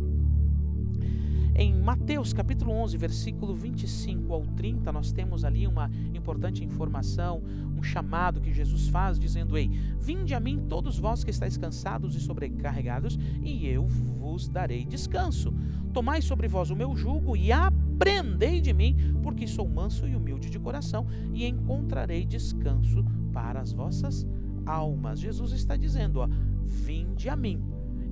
Em Mateus capítulo 11, versículo 25 ao 30, nós temos ali uma importante informação, um chamado que Jesus faz, dizendo: ei, vinde a mim todos vós que estáis cansados e sobrecarregados, e eu vos darei descanso. Tomai sobre vós o meu jugo e aprendei de mim, porque sou manso e humilde de coração, e encontrarei descanso para as vossas almas. Jesus está dizendo, vinde a mim.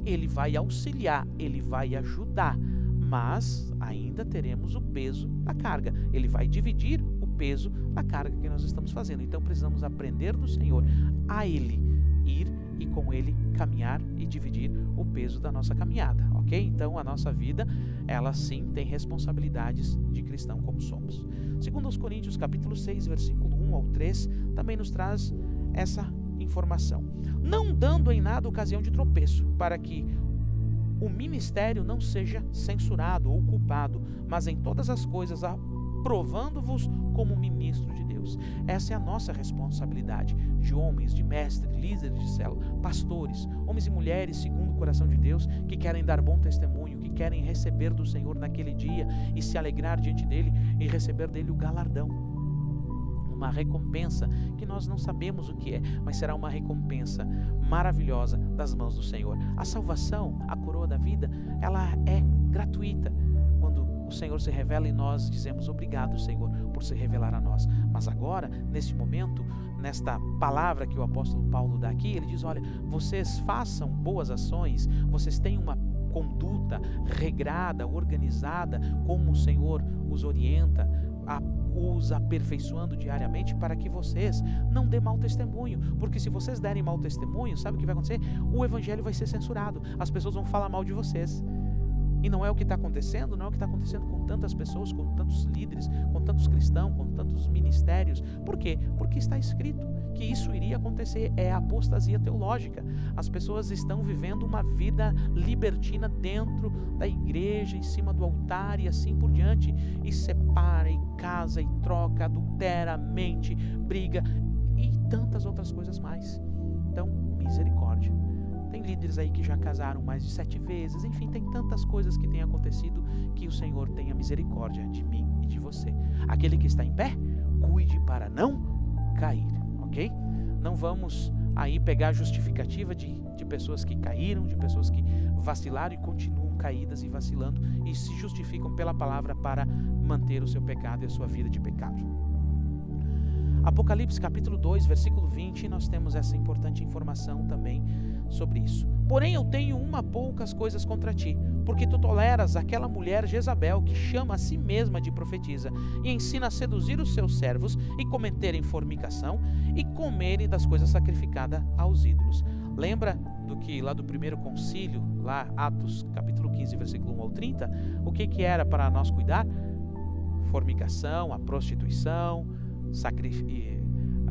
Ele vai auxiliar, ele vai ajudar, mas ainda teremos o peso da carga. Ele vai dividir o peso da carga que nós estamos fazendo. Então precisamos aprender do Senhor, a Ele ir e com Ele caminhar e dividir o peso da nossa caminhada, ok? Então a nossa vida, ela sim tem responsabilidades de cristão como somos. Segundo aos Coríntios capítulo 6, versículo 1 ao 3, também nos traz essa informação: não dando em nada ocasião de tropeço, para que o ministério não seja censurado ou culpado, mas em todas as coisas aprovando-vos como ministro de Deus. Essa é a nossa responsabilidade, de homens, de mestres, líderes de célula, pastores, homens e mulheres segundo o coração de Deus, que querem dar bom testemunho, que querem receber do Senhor naquele dia e se alegrar diante dele e receber dele o galardão. Uma recompensa que nós não sabemos o que é, mas será uma recompensa maravilhosa das mãos do Senhor. A salvação, a coroa da vida, ela é gratuita. Quando o Senhor se revela e nós dizemos obrigado, Senhor, por se revelar a nós. Mas agora, neste momento, nesta palavra que o apóstolo Paulo dá aqui, ele diz: olha, vocês façam boas ações, vocês têm uma conduta regrada, organizada, como o Senhor os orienta, os aperfeiçoando diariamente, para que vocês não dêem mau testemunho, porque se vocês derem mau testemunho, sabe o que vai acontecer? O evangelho vai ser censurado, as pessoas vão falar mal de vocês, e não é o que está acontecendo, não é o que está acontecendo com tantas pessoas, com tantos líderes, com tantos cristãos, com tantos ministérios. Por quê? Porque está escrito que isso iria acontecer, é a apostasia teológica. As pessoas estão vivendo uma vida libertina dentro da igreja, em cima do altar e assim por diante, e separa, e casa, e troca, adultera, mente, briga e tantas outras coisas mais. Então, misericórdia. Tem líderes aí que já casaram mais de 7 vezes, enfim, tem tantas coisas que têm acontecido, que o Senhor tenha misericórdia de mim e de você. Aquele que está em pé, cuide para não cair, ok? Não vamos aí pegar a justificativa de pessoas que caíram, de pessoas que vacilaram e continuam caídas e vacilando e se justificam pela palavra para manter o seu pecado e a sua vida de pecado. Apocalipse capítulo 2, versículo 20, nós temos essa importante informação também sobre isso. Porém eu tenho poucas coisas contra ti, porque tu toleras aquela mulher Jezabel, que chama a si mesma de profetisa, e ensina a seduzir os seus servos, e cometerem fornicação, e comerem das coisas sacrificadas aos ídolos. Lembra do que lá do primeiro concílio, lá Atos capítulo 15, versículo 1 ao 30, o que era para nós cuidar? Fornicação, a prostituição,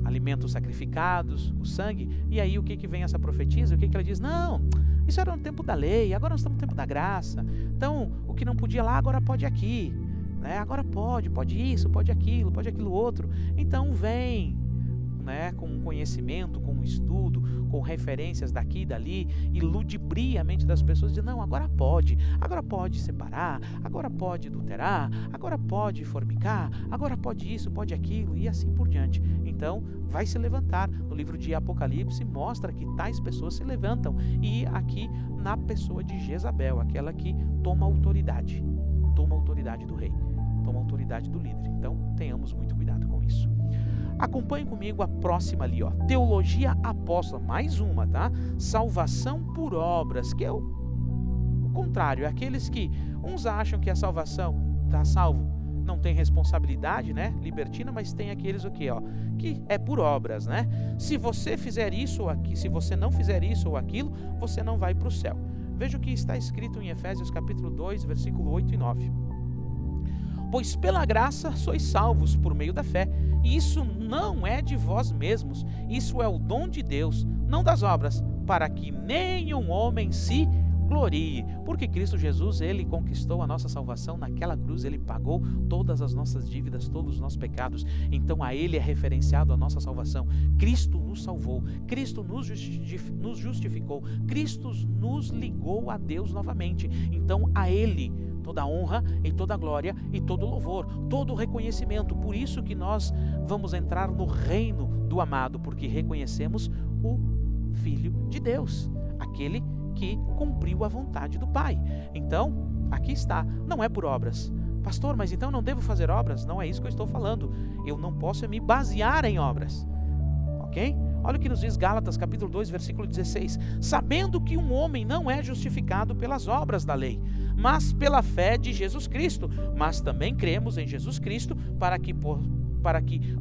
alimentos sacrificados, o sangue. E aí o que vem essa profetisa? O que ela diz? Não, isso era no tempo da lei, agora nós estamos no tempo da graça. Então o que não podia lá agora pode aqui, né? Agora pode isso, pode aquilo outro. Então vem, né, com conhecimento, com estudo, com referências daqui e dali, e ludibria a mente das pessoas, de não, agora pode separar, agora pode adulterar, agora pode fornicar, agora pode isso, pode aquilo, e assim por diante. então vai se levantar. No livro de Apocalipse mostra que tais pessoas se levantam, e aqui na pessoa de Jezabel, aquela que toma autoridade do rei, toma autoridade do líder. Então tenhamos muito cuidado com isso. Acompanhe comigo a próxima ali, ó. Teologia apóstola, mais uma, tá? Salvação por obras, que é o contrário, é aqueles que uns acham que a salvação, tá salvo, não tem responsabilidade, né, libertina, mas tem aqueles o quê, ó, que é por obras, né? Se você fizer isso ou aquilo, se você não fizer isso ou aquilo, você não vai para o céu. Veja o que está escrito em Efésios capítulo 2, versículo 8 e 9. Pois pela graça sois salvos por meio da fé, e isso não é de vós mesmos, isso é o dom de Deus, não das obras, para que nenhum homem se glorie, porque Cristo Jesus, ele conquistou a nossa salvação naquela cruz, ele pagou todas as nossas dívidas, todos os nossos pecados, então a ele é referenciado a nossa salvação. Cristo nos salvou, Cristo nos justificou, Cristo nos ligou a Deus novamente, então a ele toda a honra e toda a glória e todo o louvor, todo o reconhecimento. Por isso que nós vamos entrar no reino do amado, porque reconhecemos o Filho de Deus, aquele que cumpriu a vontade do Pai. Então, aqui está, não é por obras. Pastor, mas então não devo fazer obras? Não é isso que eu estou falando. Eu não posso me basear em obras. Ok? Olha o que nos diz Gálatas capítulo 2, versículo 16. Sabendo que um homem não é justificado pelas obras da lei, mas pela fé de Jesus Cristo. Mas também cremos em Jesus Cristo para que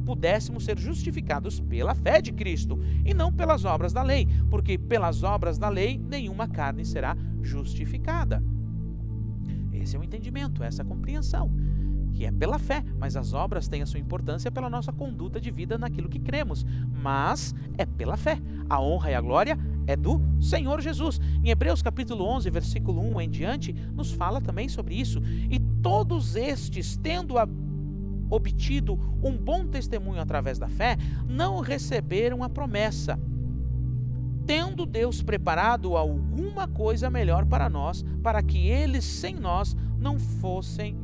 pudéssemos ser justificados pela fé de Cristo, e não pelas obras da lei, porque pelas obras da lei nenhuma carne será justificada. Esse é o entendimento, essa é a compreensão, que é pela fé, mas as obras têm a sua importância pela nossa conduta de vida naquilo que cremos, mas é pela fé. A honra e a glória é do Senhor Jesus. Em Hebreus capítulo 11, versículo 1 em diante, nos fala também sobre isso. E todos estes, tendo obtido um bom testemunho através da fé, não receberam a promessa, tendo Deus preparado alguma coisa melhor para nós, para que eles sem nós não fossem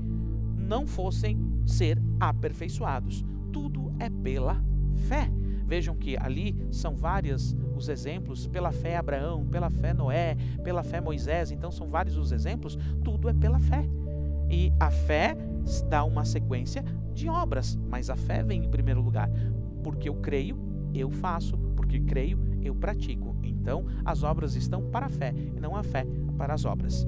ser aperfeiçoados. Tudo é pela fé. Vejam que ali são vários os exemplos, pela fé Abraão, pela fé Noé, pela fé Moisés, então são vários os exemplos, tudo é pela fé. E a fé dá uma sequência de obras, mas a fé vem em primeiro lugar. Porque eu creio, eu faço, porque creio, eu pratico. Então as obras estão para a fé, e não a fé para as obras.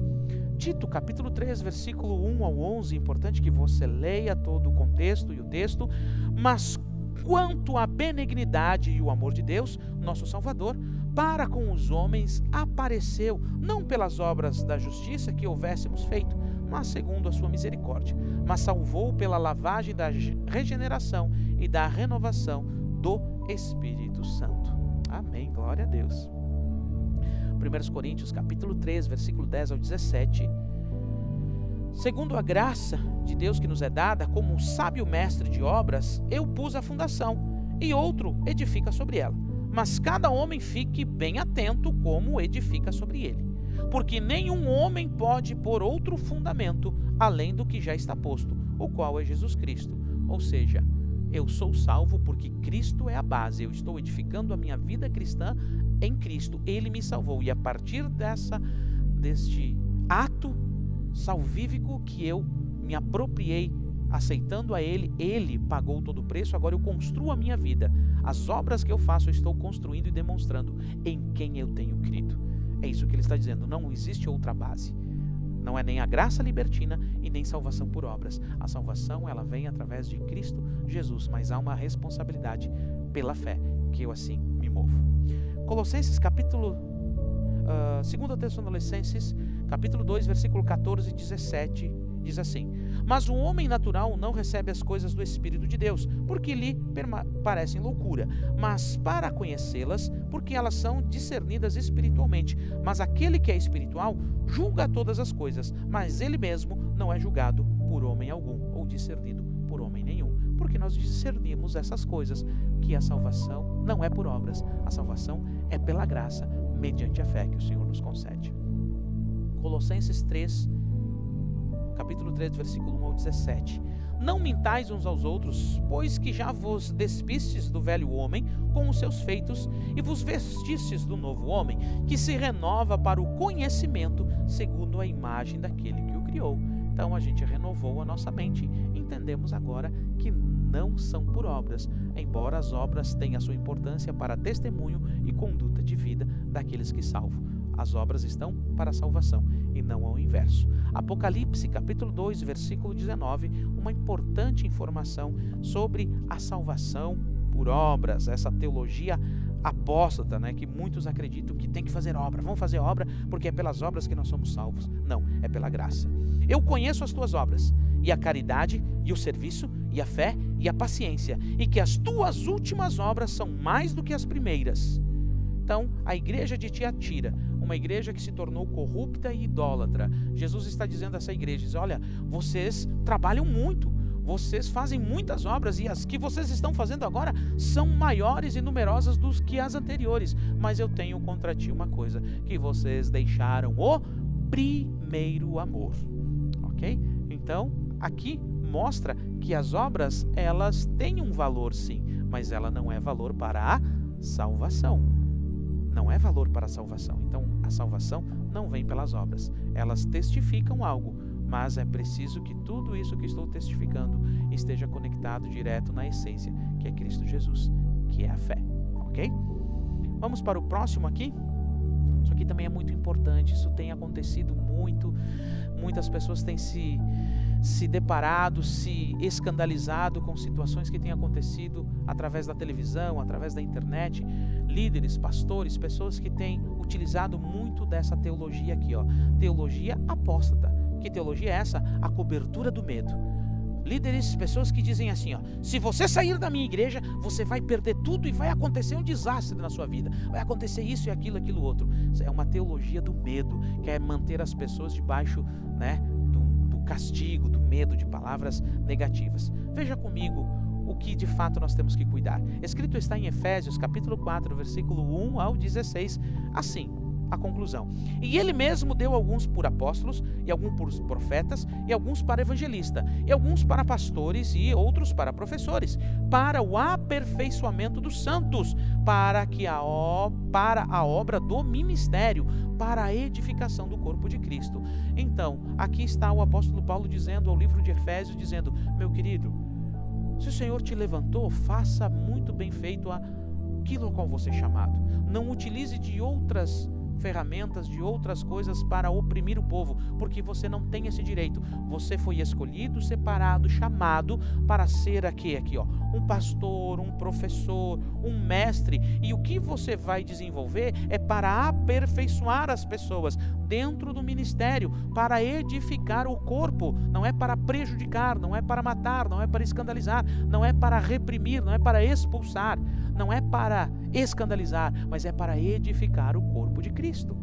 Tito capítulo 3, versículo 1 ao 11, importante que você leia todo o contexto e o texto. Mas quanto à benignidade e o amor de Deus, nosso Salvador, para com os homens apareceu, não pelas obras da justiça que houvéssemos feito, mas segundo a sua misericórdia, mas salvou pela lavagem da regeneração e da renovação do Espírito Santo. Amém, glória a Deus. 1 Coríntios capítulo 3, versículo 10 ao 17. Segundo a graça de Deus que nos é dada, como um sábio mestre de obras, eu pus a fundação, e outro edifica sobre ela. Mas cada homem fique bem atento como edifica sobre ele. Porque nenhum homem pode pôr outro fundamento além do que já está posto, o qual é Jesus Cristo. Ou seja, eu sou salvo porque Cristo é a base. Eu estou edificando a minha vida cristã em Cristo. Ele me salvou. E a partir deste ato salvífico que eu me apropriei, aceitando a Ele, Ele pagou todo o preço, agora eu construo a minha vida. As obras que eu faço, eu estou construindo e demonstrando em quem eu tenho crido. É isso que ele está dizendo, não existe outra base. Não é nem a graça libertina e nem salvação por obras. A salvação, ela vem através de Cristo Jesus, mas há uma responsabilidade pela fé, que eu assim me movo. Colossenses capítulo 2 Tessalonicenses, capítulo 2, versículo 14 e 17, diz assim: mas o homem natural não recebe as coisas do Espírito de Deus, porque lhe parecem loucura, mas para conhecê-las, porque elas são discernidas espiritualmente. Mas aquele que é espiritual julga todas as coisas, mas ele mesmo não é julgado por homem algum, ou discernido por homem nenhum. Porque nós discernimos essas coisas, que a salvação não é por obras, a salvação é pela graça, mediante a fé que o Senhor nos concede. Colossenses 3, capítulo 3, versículo 1 ao 17. não mintais uns aos outros, pois que já vos despistes do velho homem com os seus feitos e vos vestistes do novo homem, que se renova para o conhecimento segundo a imagem daquele que o criou. Então a gente renovou a nossa mente, entendemos agora que não são por obras, embora as obras tenham a sua importância para testemunho e conduta de vida daqueles que salvam. As obras estão para a salvação e não ao inverso. Apocalipse, capítulo 2, versículo 19, uma importante informação sobre a salvação por obras, essa teologia apóstata, né, que muitos acreditam que tem que fazer obra. Vamos fazer obra porque é pelas obras que nós somos salvos. Não, é pela graça. Eu conheço as tuas obras, e a caridade, e o serviço, e a fé, e a paciência, e que as tuas últimas obras são mais do que as primeiras. Então, a igreja de Tiatira, uma igreja que se tornou corrupta e idólatra, Jesus está dizendo a essa igreja, diz, olha, vocês trabalham muito, vocês fazem muitas obras, e as que vocês estão fazendo agora são maiores e numerosas do que as anteriores, mas eu tenho contra ti uma coisa, que vocês deixaram o primeiro amor. Ok? Então, aqui mostra que as obras, elas têm um valor sim, mas ela não é valor para a salvação. Não é valor para a salvação. Então, a salvação não vem pelas obras. Elas testificam algo, mas é preciso que tudo isso que estou testificando esteja conectado direto na essência, que é Cristo Jesus, que é a fé. Ok? Vamos para o próximo aqui. Isso aqui também é muito importante. Isso tem acontecido muito. Muitas pessoas têm se deparado, se escandalizado com situações que têm acontecido através da televisão, através da internet. Líderes, pastores, pessoas que têm utilizado muito dessa teologia aqui, ó, teologia apóstata. Que teologia é essa? A cobertura do medo. Líderes, pessoas que dizem assim, ó, se você sair da minha igreja, você vai perder tudo e vai acontecer um desastre na sua vida. Vai acontecer isso e aquilo outro. Isso é uma teologia do medo, que é manter as pessoas debaixo, né, do castigo, do medo, de palavras negativas. Veja comigo o que de fato nós temos que cuidar. Escrito está em Efésios, capítulo 4, versículo 1 ao 16, assim, a conclusão. E ele mesmo deu alguns por apóstolos, e alguns por profetas, e alguns para evangelistas, e alguns para pastores, e outros para professores, para o aperfeiçoamento dos santos, para a obra do ministério, para a edificação do corpo de Cristo. Então, aqui está o apóstolo Paulo dizendo ao livro de Efésios, dizendo, meu querido, se o Senhor te levantou, faça muito bem feito aquilo ao qual você é chamado. Não utilize de outras ferramentas, de outras coisas para oprimir o povo, porque você não tem esse direito. Você foi escolhido, separado, chamado para ser aqui ó, um pastor, um professor, um mestre, e o que você vai desenvolver é para aperfeiçoar as pessoas dentro do ministério, para edificar o corpo, não é para prejudicar, não é para matar, não é para escandalizar, não é para reprimir, não é para expulsar, não é para escandalizar, mas é para edificar o corpo de Cristo.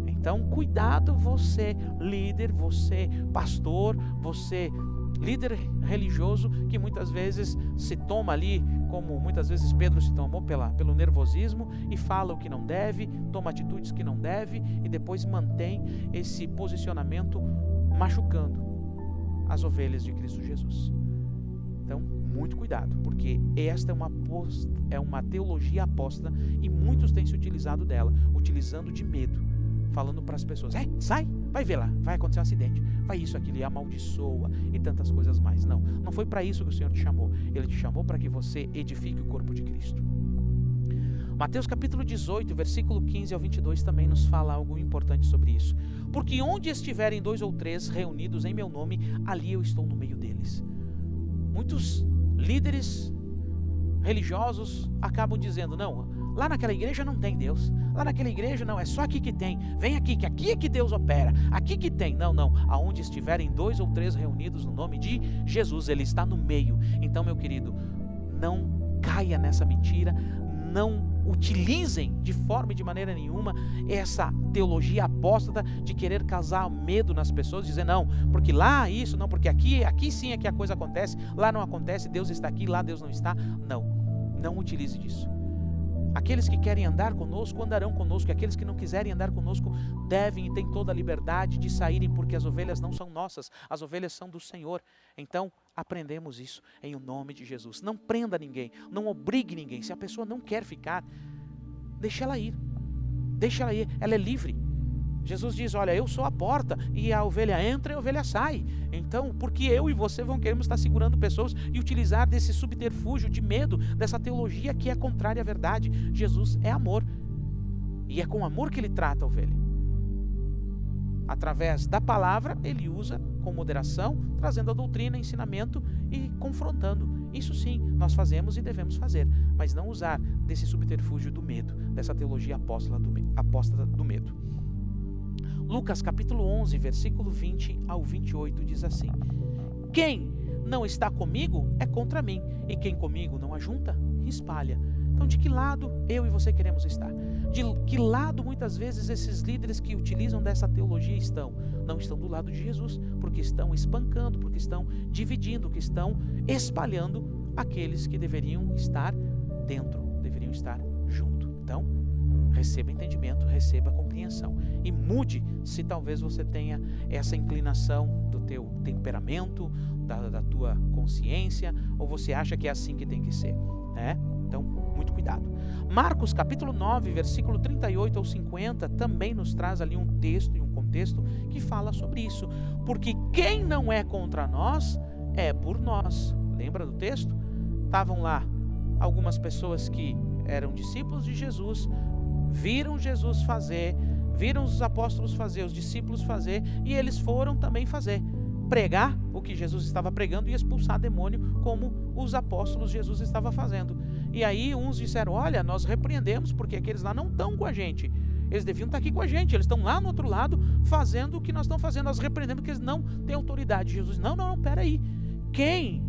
Então, cuidado você, líder, você, pastor, você, líder religioso, que muitas vezes se toma ali, como muitas vezes Pedro se tomou pelo nervosismo, e fala o que não deve, toma atitudes que não deve, e depois mantém esse posicionamento machucando as ovelhas de Cristo Jesus. Então, muito cuidado, porque esta é uma teologia apóstata, e muitos têm se utilizado dela, utilizando de medo, falando para as pessoas, sai, vai ver lá, vai acontecer um acidente, vai isso, aquilo, e amaldiçoa, e tantas coisas mais. Não foi para isso que o Senhor te chamou. Ele te chamou para que você edifique o corpo de Cristo. Mateus capítulo 18, versículo 15 ao 22 também nos fala algo importante sobre isso. Porque onde estiverem 2 ou 3 reunidos em meu nome, ali eu estou no meio deles. Muitos líderes religiosos acabam dizendo, não, lá naquela igreja não tem Deus, lá naquela igreja não, é só aqui que tem, vem aqui, que aqui é que Deus opera, aqui que tem. Não, aonde estiverem 2 ou 3 reunidos no nome de Jesus, Ele está no meio. Então, meu querido, não caia nessa mentira, não utilizem de forma e de maneira nenhuma essa teologia apóstata de querer causar medo nas pessoas, dizer não, porque lá isso, não, porque aqui sim é que a coisa acontece, lá não acontece, Deus está aqui, lá Deus não está. Não utilize disso. Aqueles que querem andar conosco, andarão conosco, e aqueles que não quiserem andar conosco, devem e têm toda a liberdade de saírem, porque as ovelhas não são nossas, as ovelhas são do Senhor. Então, aprendemos isso em o nome de Jesus. Não prenda ninguém, não obrigue ninguém. Se a pessoa não quer ficar, deixa ela ir, ela é livre. Jesus diz, olha, eu sou a porta, e a ovelha entra e a ovelha sai. Então, porque eu e você queremos estar segurando pessoas e utilizar desse subterfúgio de medo, dessa teologia que é contrária à verdade? Jesus é amor, e é com amor que ele trata a ovelha. Através da palavra, ele usa com moderação, trazendo a doutrina, ensinamento e confrontando. Isso sim, nós fazemos e devemos fazer, mas não usar desse subterfúgio do medo, dessa teologia apóstata do medo. Lucas capítulo 11, versículo 20 ao 28 diz assim: quem não está comigo é contra mim, e quem comigo não ajunta, espalha. Então, de que lado eu e você queremos estar? De que lado muitas vezes esses líderes que utilizam dessa teologia estão? Não estão do lado de Jesus, porque estão espancando, porque estão dividindo, que estão espalhando aqueles que deveriam estar dentro, deveriam estar junto. Então, receba entendimento, receba compreensão e mude se talvez você tenha essa inclinação do teu temperamento, da tua consciência, ou você acha que é assim que tem que ser, né? Então, muito cuidado. Marcos capítulo 9, versículo 38 ao 50 também nos traz ali um texto e um contexto que fala sobre isso. Porque quem não é contra nós é por nós. Lembra do texto? Estavam lá algumas pessoas que eram discípulos de Jesus, viram Jesus fazer, viram os apóstolos fazer, os discípulos fazer, e eles foram também fazer, pregar o que Jesus estava pregando e expulsar demônio como os apóstolos Jesus estava fazendo. E aí uns disseram, olha, nós repreendemos porque aqueles lá não estão com a gente, eles deviam estar aqui com a gente, eles estão lá no outro lado fazendo o que nós estamos fazendo, nós repreendemos porque eles não têm autoridade. Jesus, não, peraí, quem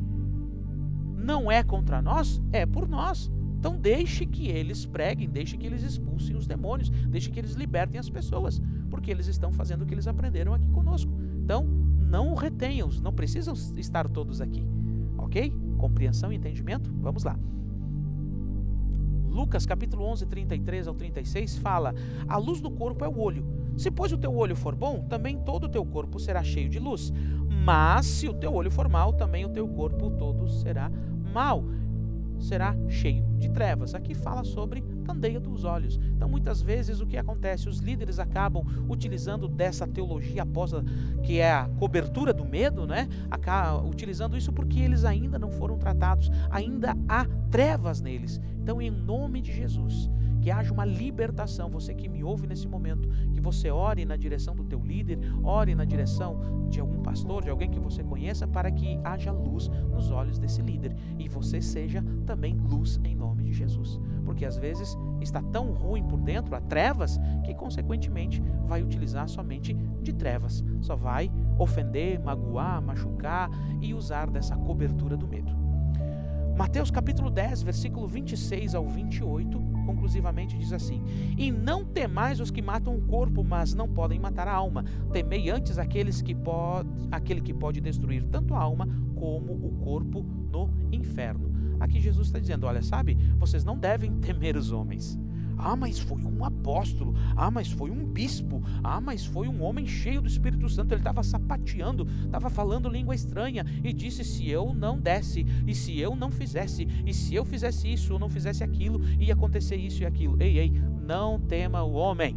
não é contra nós é por nós. Então deixe que eles preguem, deixe que eles expulsem os demônios, deixe que eles libertem as pessoas, porque eles estão fazendo o que eles aprenderam aqui conosco. Então não retenham, não precisam estar todos aqui, ok? Compreensão e entendimento? Vamos lá. Lucas capítulo 11, 33 ao 36 fala, a luz do corpo é o olho. Se pois o teu olho for bom, também todo o teu corpo será cheio de luz. Mas se o teu olho for mau, também o teu corpo todo será mau, será cheio de trevas. Aqui fala sobre candeia dos olhos. Então muitas vezes o que acontece? Os líderes acabam utilizando dessa teologia apóstata, que é a cobertura do medo, né? Acabam utilizando isso porque eles ainda não foram tratados, ainda há trevas neles. Então, em nome de Jesus, que haja uma libertação. Você que me ouve nesse momento, que você ore na direção do teu líder, ore na direção de algum pastor, de alguém que você conheça, para que haja luz nos olhos desse líder e você seja também luz em nome de Jesus, porque às vezes está tão ruim por dentro, há trevas, que consequentemente vai utilizar somente de trevas, só vai ofender, magoar, machucar e usar dessa cobertura do medo. Mateus capítulo 10, versículo 26 ao 28, conclusivamente diz assim: e não temais os que matam o corpo, mas não podem matar a alma. Temei antes aquele que pode destruir tanto a alma como o corpo no inferno. Aqui Jesus está dizendo, olha, sabe, vocês não devem temer os homens. Ah, mas foi um apóstolo. Ah, mas foi um bispo. Ah, mas foi um homem cheio do Espírito Santo. Ele estava sapateando, estava falando língua estranha e disse, se eu não desse, e se eu não fizesse, e se eu fizesse isso ou não fizesse aquilo, ia acontecer isso e aquilo. Ei, não tema o homem.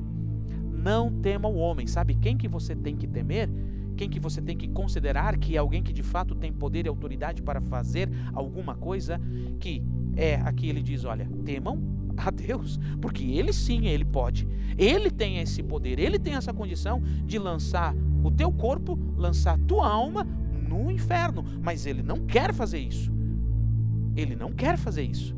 Não tema o homem. Sabe quem que você tem que temer? Quem que você tem que considerar que é alguém que de fato tem poder e autoridade para fazer alguma coisa? Que é, aqui ele diz, olha, temam a Deus, porque Ele sim, Ele pode, Ele tem esse poder, Ele tem essa condição de lançar o teu corpo, lançar a tua alma no inferno, mas Ele não quer fazer isso, Ele não quer fazer isso,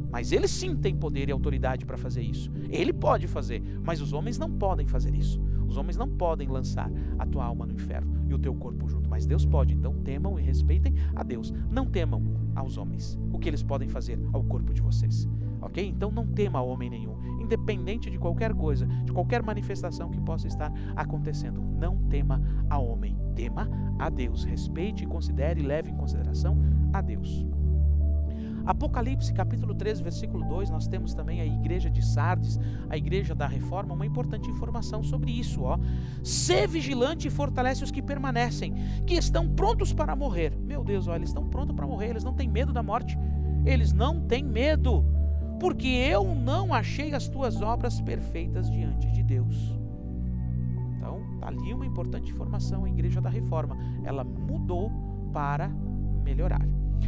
mas Ele sim tem poder e autoridade para fazer isso, Ele pode fazer, mas os homens não podem fazer isso, os homens não podem lançar a tua alma no inferno e o teu corpo junto, mas Deus pode. Então temam e respeitem a Deus, não temam aos homens, o que eles podem fazer ao corpo de vocês. Ok? Então não tema a homem nenhum, independente de qualquer coisa, de qualquer manifestação que possa estar acontecendo, não tema a homem, tema a Deus, respeite, considere e leve em consideração a Deus. Apocalipse capítulo 13, versículo 2, nós temos também a igreja de Sardes, a igreja da Reforma, uma importante informação sobre isso, ó. Sê vigilante e fortalece os que permanecem, que estão prontos para morrer. Meu Deus, ó, eles estão prontos para morrer, eles não têm medo da morte, eles não têm medo, porque eu não achei as tuas obras perfeitas diante de Deus. Então, está ali uma importante informação, a igreja da Reforma, ela mudou para melhorar.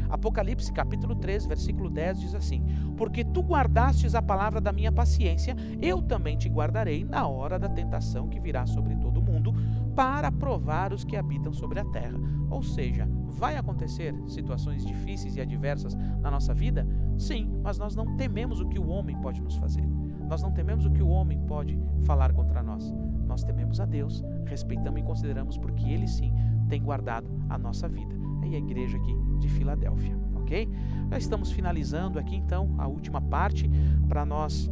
Apocalipse capítulo 3, versículo 10 diz assim: porque tu guardastes a palavra da minha paciência, eu também te guardarei na hora da tentação que virá sobre todo o mundo, para provar os que habitam sobre a terra. Ou seja, vai acontecer situações difíceis e adversas na nossa vida? Sim, mas nós não tememos o que o homem pode nos fazer. Nós não tememos o que o homem pode falar contra nós. Nós tememos a Deus, respeitamos e consideramos, porque Ele sim tem guardado a nossa vida. E a igreja aqui de Filadélfia, ok? Já estamos finalizando aqui então a última parte para nós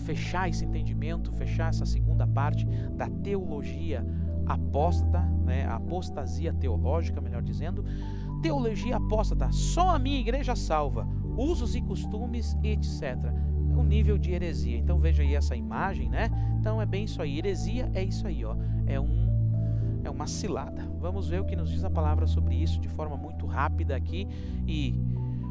fechar esse entendimento, fechar essa segunda parte da teologia apóstata, né? A apostasia teológica, melhor dizendo. Teologia apóstata, só a minha igreja salva, usos e costumes, etc. O nível de heresia. Então veja aí essa imagem, né? Então é bem isso aí. Heresia é isso aí, ó. É uma cilada. Vamos ver o que nos diz a palavra sobre isso de forma muito rápida aqui e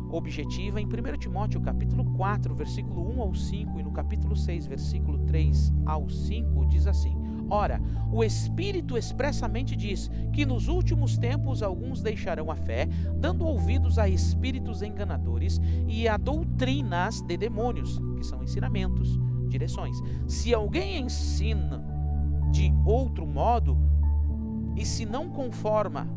objetiva. Em 1 Timóteo capítulo 4, versículo 1 ao 5 e no capítulo 6, versículo 3 ao 5, diz assim: ora, o Espírito expressamente diz que nos últimos tempos alguns deixarão a fé, dando ouvidos a espíritos enganadores e a doutrinas de demônios, que são ensinamentos, direções. Se alguém ensina de outro modo, e se não conforma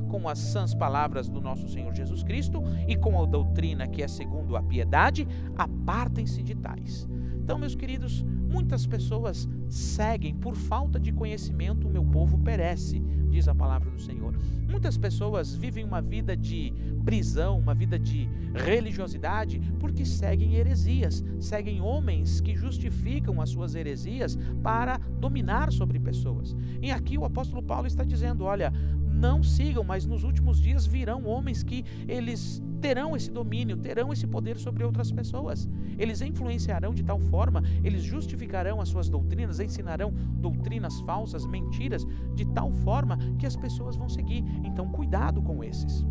com as sãs palavras do nosso Senhor Jesus Cristo e com a doutrina que é segundo a piedade, apartem-se de tais. Então, meus queridos, muitas pessoas seguem por falta de conhecimento, o meu povo perece, diz a palavra do Senhor. Muitas pessoas vivem uma vida de prisão, uma vida de religiosidade, porque seguem heresias, seguem homens que justificam as suas heresias para dominar sobre pessoas. E aqui o apóstolo Paulo está dizendo, olha, não sigam, mas nos últimos dias virão homens que eles terão esse domínio, terão esse poder sobre outras pessoas. Eles influenciarão de tal forma, eles justificarão as suas doutrinas, ensinarão doutrinas falsas, mentiras, de tal forma que as pessoas vão seguir. Então, cuidado com esses.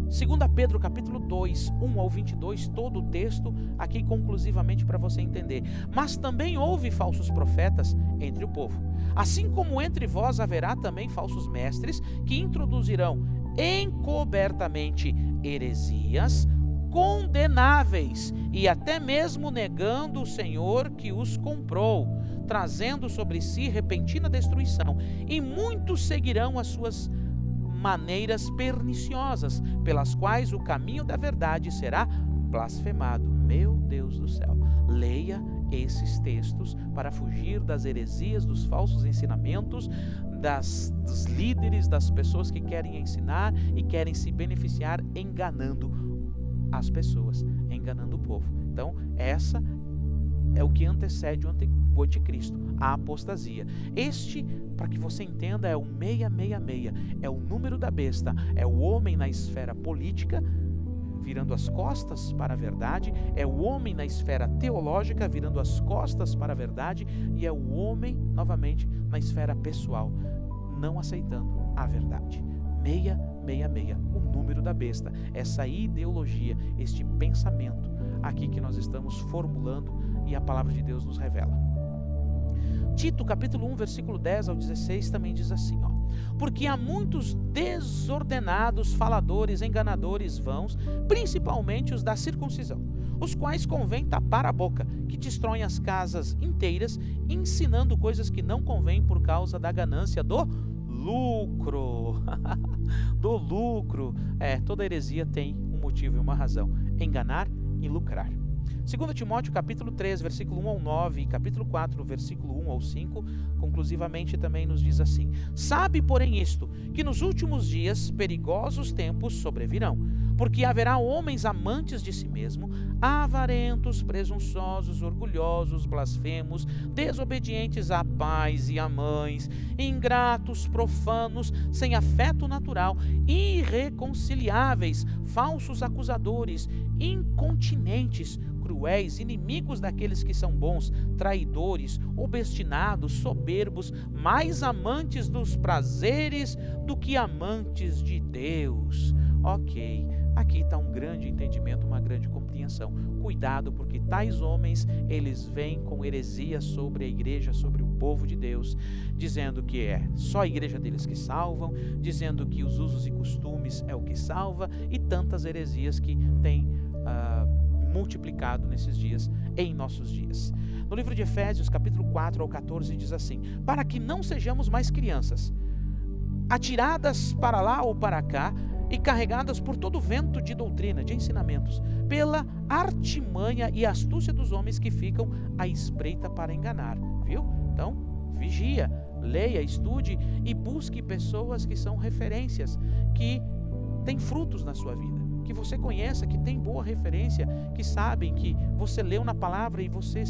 2 Pedro capítulo 2, 1 ao 22, todo o texto aqui conclusivamente para você entender. Mas também houve falsos profetas entre o povo. Assim como entre vós haverá também falsos mestres que introduzirão encobertamente heresias condenáveis e até mesmo negando o Senhor que os comprou, trazendo sobre si repentina destruição, e muitos seguirão as suas maneiras perniciosas, pelas quais o caminho da verdade será blasfemado. Meu Deus do céu, leia esses textos para fugir das heresias, dos falsos ensinamentos, dos líderes, das pessoas que querem ensinar e querem se beneficiar enganando as pessoas, enganando o povo. Então, essa é o que antecede o anticristo, a apostasia. Este, para que você entenda, é o 666, é o número da besta, é o homem na esfera política, virando as costas para a verdade, é o homem na esfera teológica, virando as costas para a verdade, e é o homem, novamente, na esfera pessoal, não aceitando a verdade. 666, o número da besta, essa ideologia, este pensamento aqui que nós estamos formulando e a palavra de Deus nos revela. Tito capítulo 1, versículo 10 ao 16 também diz assim, ó: porque há muitos desordenados, faladores, enganadores, vãos, principalmente os da circuncisão, os quais convém tapar a boca, que destroem as casas inteiras, ensinando coisas que não convêm por causa da ganância do lucro. Do lucro. Toda heresia tem um motivo e uma razão: enganar e lucrar. 2 Timóteo capítulo 3, versículo 1 ao 9 e capítulo 4, versículo 1 ao 5, conclusivamente também nos diz assim: sabe, porém, isto, que nos últimos dias perigosos tempos sobrevirão, porque haverá homens amantes de si mesmo, avarentos, presunçosos, orgulhosos, blasfemos, desobedientes a pais e a mães, ingratos, profanos, sem afeto natural, irreconciliáveis, falsos acusadores, incontinentes, cruéis, inimigos daqueles que são bons, traidores, obstinados, soberbos, mais amantes dos prazeres do que amantes de Deus. Ok, aqui está um grande entendimento, uma grande compreensão. Cuidado, porque tais homens, eles vêm com heresias sobre a igreja, sobre o povo de Deus, dizendo que é só a igreja deles que salvam, dizendo que os usos e costumes é o que salva, e tantas heresias que têm multiplicado nesses dias, em nossos dias. No livro de Efésios, capítulo 4 ao 14, diz assim: para que não sejamos mais crianças, atiradas para lá ou para cá, e carregadas por todo vento de doutrina, de ensinamentos, pela artimanha e astúcia dos homens que ficam à espreita para enganar. Viu? Então, vigia, leia, estude e busque pessoas que são referências, que têm frutos na sua vida, que você conheça, que tem boa referência, que sabem que você leu na palavra e você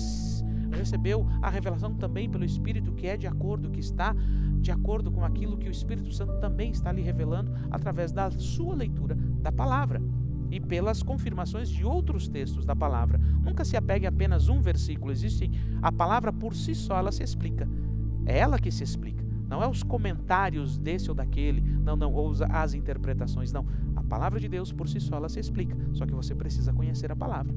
recebeu a revelação também pelo Espírito, que é de acordo, que está de acordo com aquilo que o Espírito Santo também está lhe revelando através da sua leitura da palavra e pelas confirmações de outros textos da palavra. Nunca se apegue a apenas um versículo. Existe a palavra por si só, ela se explica. É ela que se explica. Não é os comentários desse ou daquele, ou as interpretações, não. A palavra de Deus por si só, ela se explica. Só que você precisa conhecer a palavra.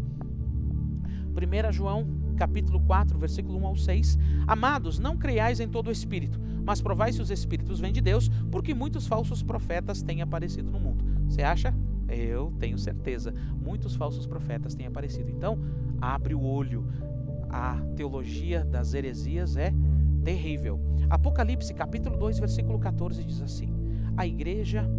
1 João, capítulo 4, versículo 1 ao 6. Amados, não creiais em todo o espírito, mas provai se os espíritos vêm de Deus, porque muitos falsos profetas têm aparecido no mundo. Você acha? Eu tenho certeza. Muitos falsos profetas têm aparecido. Então, abre o olho. A teologia das heresias é terrível. Apocalipse, capítulo 2, versículo 14, diz assim: a igreja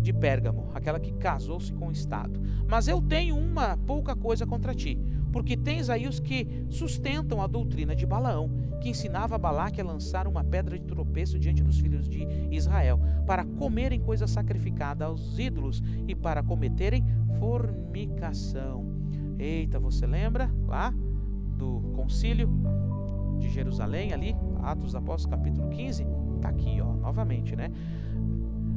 de Pérgamo, aquela que casou-se com o Estado. Mas eu tenho uma pouca coisa contra ti, porque tens aí os que sustentam a doutrina de Balaão, que ensinava a Balaque a lançar uma pedra de tropeço diante dos filhos de Israel, para comerem coisa sacrificada aos ídolos e para cometerem fornicação. Eita, você lembra lá do concílio de Jerusalém, ali, Atos dos Apóstolos, capítulo 15? Está aqui, ó, novamente, né?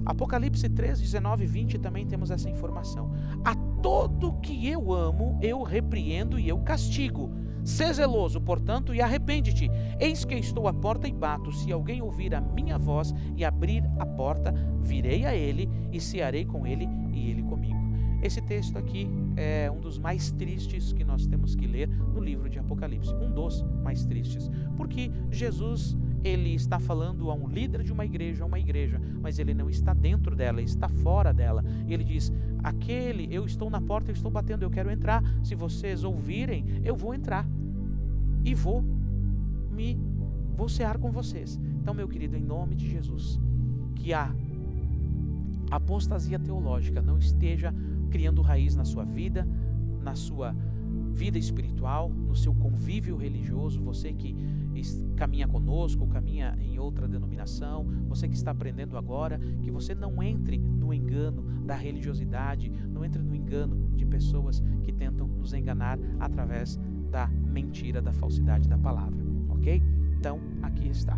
Apocalipse 3, 19 e 20 também temos essa informação. A todo que eu amo, eu repreendo e eu castigo. Sê zeloso, portanto, e arrepende-te. Eis que estou à porta e bato. Se alguém ouvir a minha voz e abrir a porta, virei a ele e cearei com ele e ele comigo. Esse texto aqui é um dos mais tristes que nós temos que ler no livro de Apocalipse. Um dos mais tristes. Porque Jesus, ele está falando a um líder de uma igreja, mas ele não está dentro dela, ele está fora dela. E ele diz: eu estou na porta, eu estou batendo, eu quero entrar. Se vocês ouvirem, eu vou entrar e vou cear com vocês. Então, meu querido, em nome de Jesus, que a apostasia teológica não esteja criando raiz na sua vida, na sua vida espiritual, no seu convívio religioso. Você que caminha conosco, caminha em outra denominação, você que está aprendendo agora, que você não entre no engano da religiosidade, não entre no engano de pessoas que tentam nos enganar através da mentira, da falsidade da palavra, ok? Então, aqui está.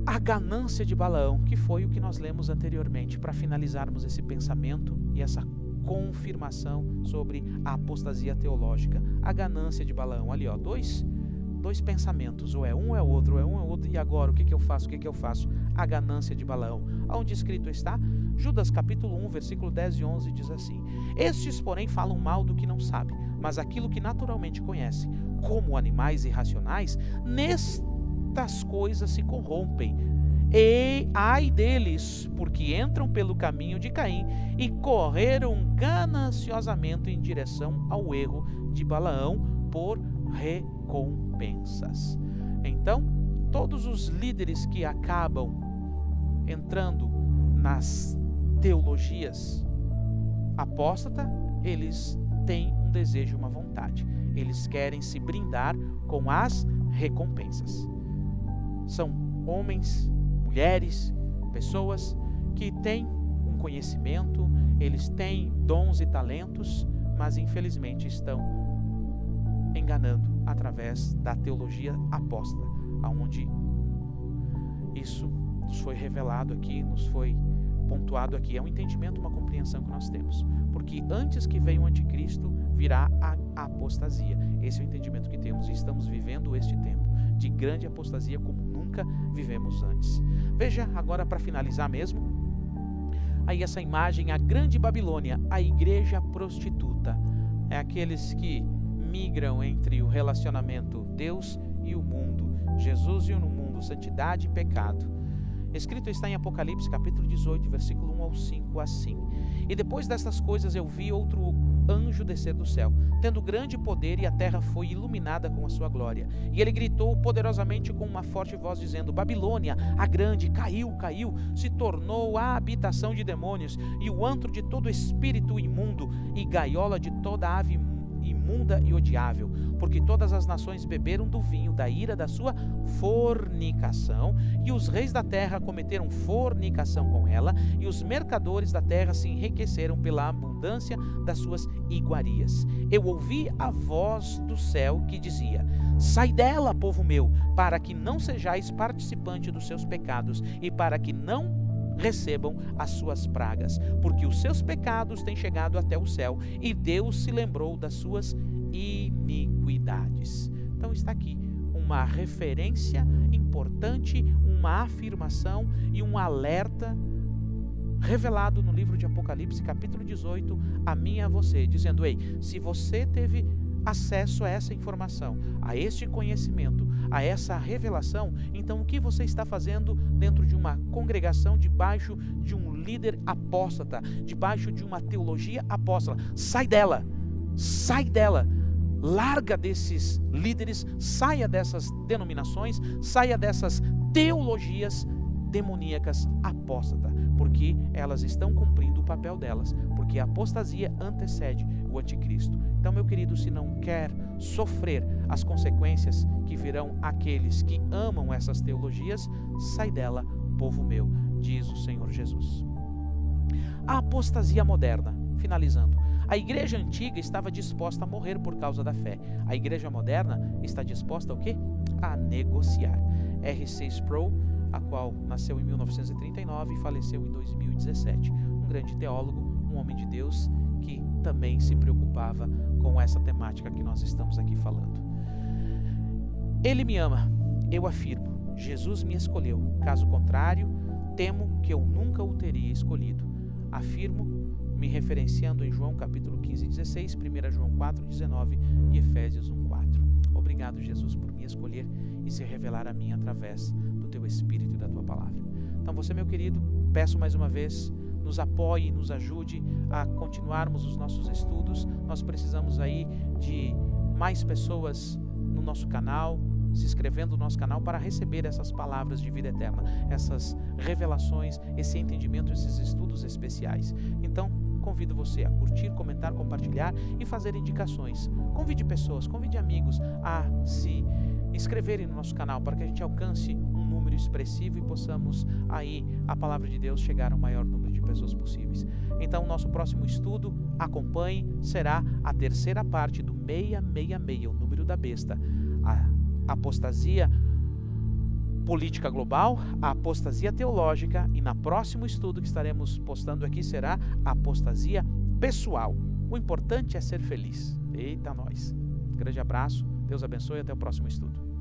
A ganância de Balaão, que foi o que nós lemos anteriormente, para finalizarmos esse pensamento e essa confirmação sobre a apostasia teológica. A ganância de Balaão, ali ó, dois pensamentos, ou é um ou é outro, e agora o que eu faço, A ganância de Balaão. Aonde escrito está? Judas capítulo 1, versículo 10 e 11 diz assim: estes, porém, falam mal do que não sabe, mas aquilo que naturalmente conhece, como animais irracionais, nestas coisas se corrompem. E ai deles, porque entram pelo caminho de Caim e correram gananciosamente em direção ao erro de Balaão por recompensas. Então, todos os líderes que acabam entrando nas teologias apóstata, eles têm um desejo, uma vontade. Eles querem se brindar com as recompensas. São homens, mulheres, pessoas que têm um conhecimento, eles têm dons e talentos, mas infelizmente estão enganando através da teologia apóstata, onde isso nos foi revelado aqui, nos foi pontuado aqui. É um entendimento, uma compreensão que nós temos, porque antes que venha o anticristo, virá a apostasia. Esse é o entendimento que temos, e estamos vivendo este tempo de grande apostasia como nunca vivemos antes. Veja agora, para finalizar mesmo, aí essa imagem, a grande Babilônia, a igreja prostituta. É aqueles que migram entre o relacionamento Deus e o mundo, Jesus e o mundo, santidade e pecado. Escrito está em Apocalipse capítulo 18, versículo 1 ao 5, assim: E depois destas coisas eu vi outro anjo descer do céu, tendo grande poder, e a terra foi iluminada com a sua glória. E ele gritou poderosamente com uma forte voz, dizendo: Babilônia, a grande, caiu, caiu, se tornou a habitação de demônios, e o antro de todo espírito imundo, e gaiola de toda ave imunda e odiável, porque todas as nações beberam do vinho da ira da sua fornicação, e os reis da terra cometeram fornicação com ela, e os mercadores da terra se enriqueceram pela abundância das suas iguarias. Eu ouvi a voz do céu que dizia: Sai dela, povo meu, para que não sejais participante dos seus pecados, e para que não recebam as suas pragas, porque os seus pecados têm chegado até o céu, e Deus se lembrou das suas iniquidades. Então está aqui uma referência importante, uma afirmação e um alerta revelado no livro de Apocalipse, capítulo 18, a mim e a você, dizendo: ei, se você teve acesso a essa informação, a este conhecimento, a essa revelação, então o que você está fazendo dentro de uma congregação, debaixo de um líder apóstata, debaixo de uma teologia apóstata? Sai dela, larga desses líderes, saia dessas denominações, saia dessas teologias demoníacas apóstatas, porque elas estão cumprindo o papel delas, porque a apostasia antecede o anticristo. Então, meu querido, se não quer sofrer as consequências que virão àqueles que amam essas teologias, sai dela, povo meu, diz o Senhor Jesus. A apostasia moderna, finalizando. A igreja antiga estava disposta a morrer por causa da fé. A igreja moderna está disposta a o quê? A negociar. R.C. Sproul, a qual nasceu em 1939 e faleceu em 2017. Um grande teólogo, um homem de Deus que também se preocupava com essa temática que nós estamos aqui falando. Ele me ama, eu afirmo. Jesus me escolheu. Caso contrário, temo que eu nunca o teria escolhido. Afirmo, me referenciando em João capítulo 15, 16, 1 João 4, 19 e Efésios 1, 4. Obrigado, Jesus, por me escolher e se revelar a mim através do teu Espírito e da tua palavra. Então você, meu querido, peço mais uma vez, nos apoie, nos ajude a continuarmos os nossos estudos. Nós precisamos aí de mais pessoas no nosso canal, se inscrevendo no nosso canal para receber essas palavras de vida eterna, essas revelações, esse entendimento, esses estudos especiais. Então, convido você a curtir, comentar, compartilhar e fazer indicações. Convide pessoas, convide amigos a se inscreverem no nosso canal para que a gente alcance um número expressivo e possamos aí, a palavra de Deus, chegar ao maior número de pessoas possíveis. Então, o nosso próximo estudo, acompanhe, será a terceira parte do 666, o número da besta. A apostasia política global, a apostasia teológica, e no próximo estudo que estaremos postando aqui será a apostasia pessoal. O importante é ser feliz. Eita nós! Grande abraço, Deus abençoe e até o próximo estudo.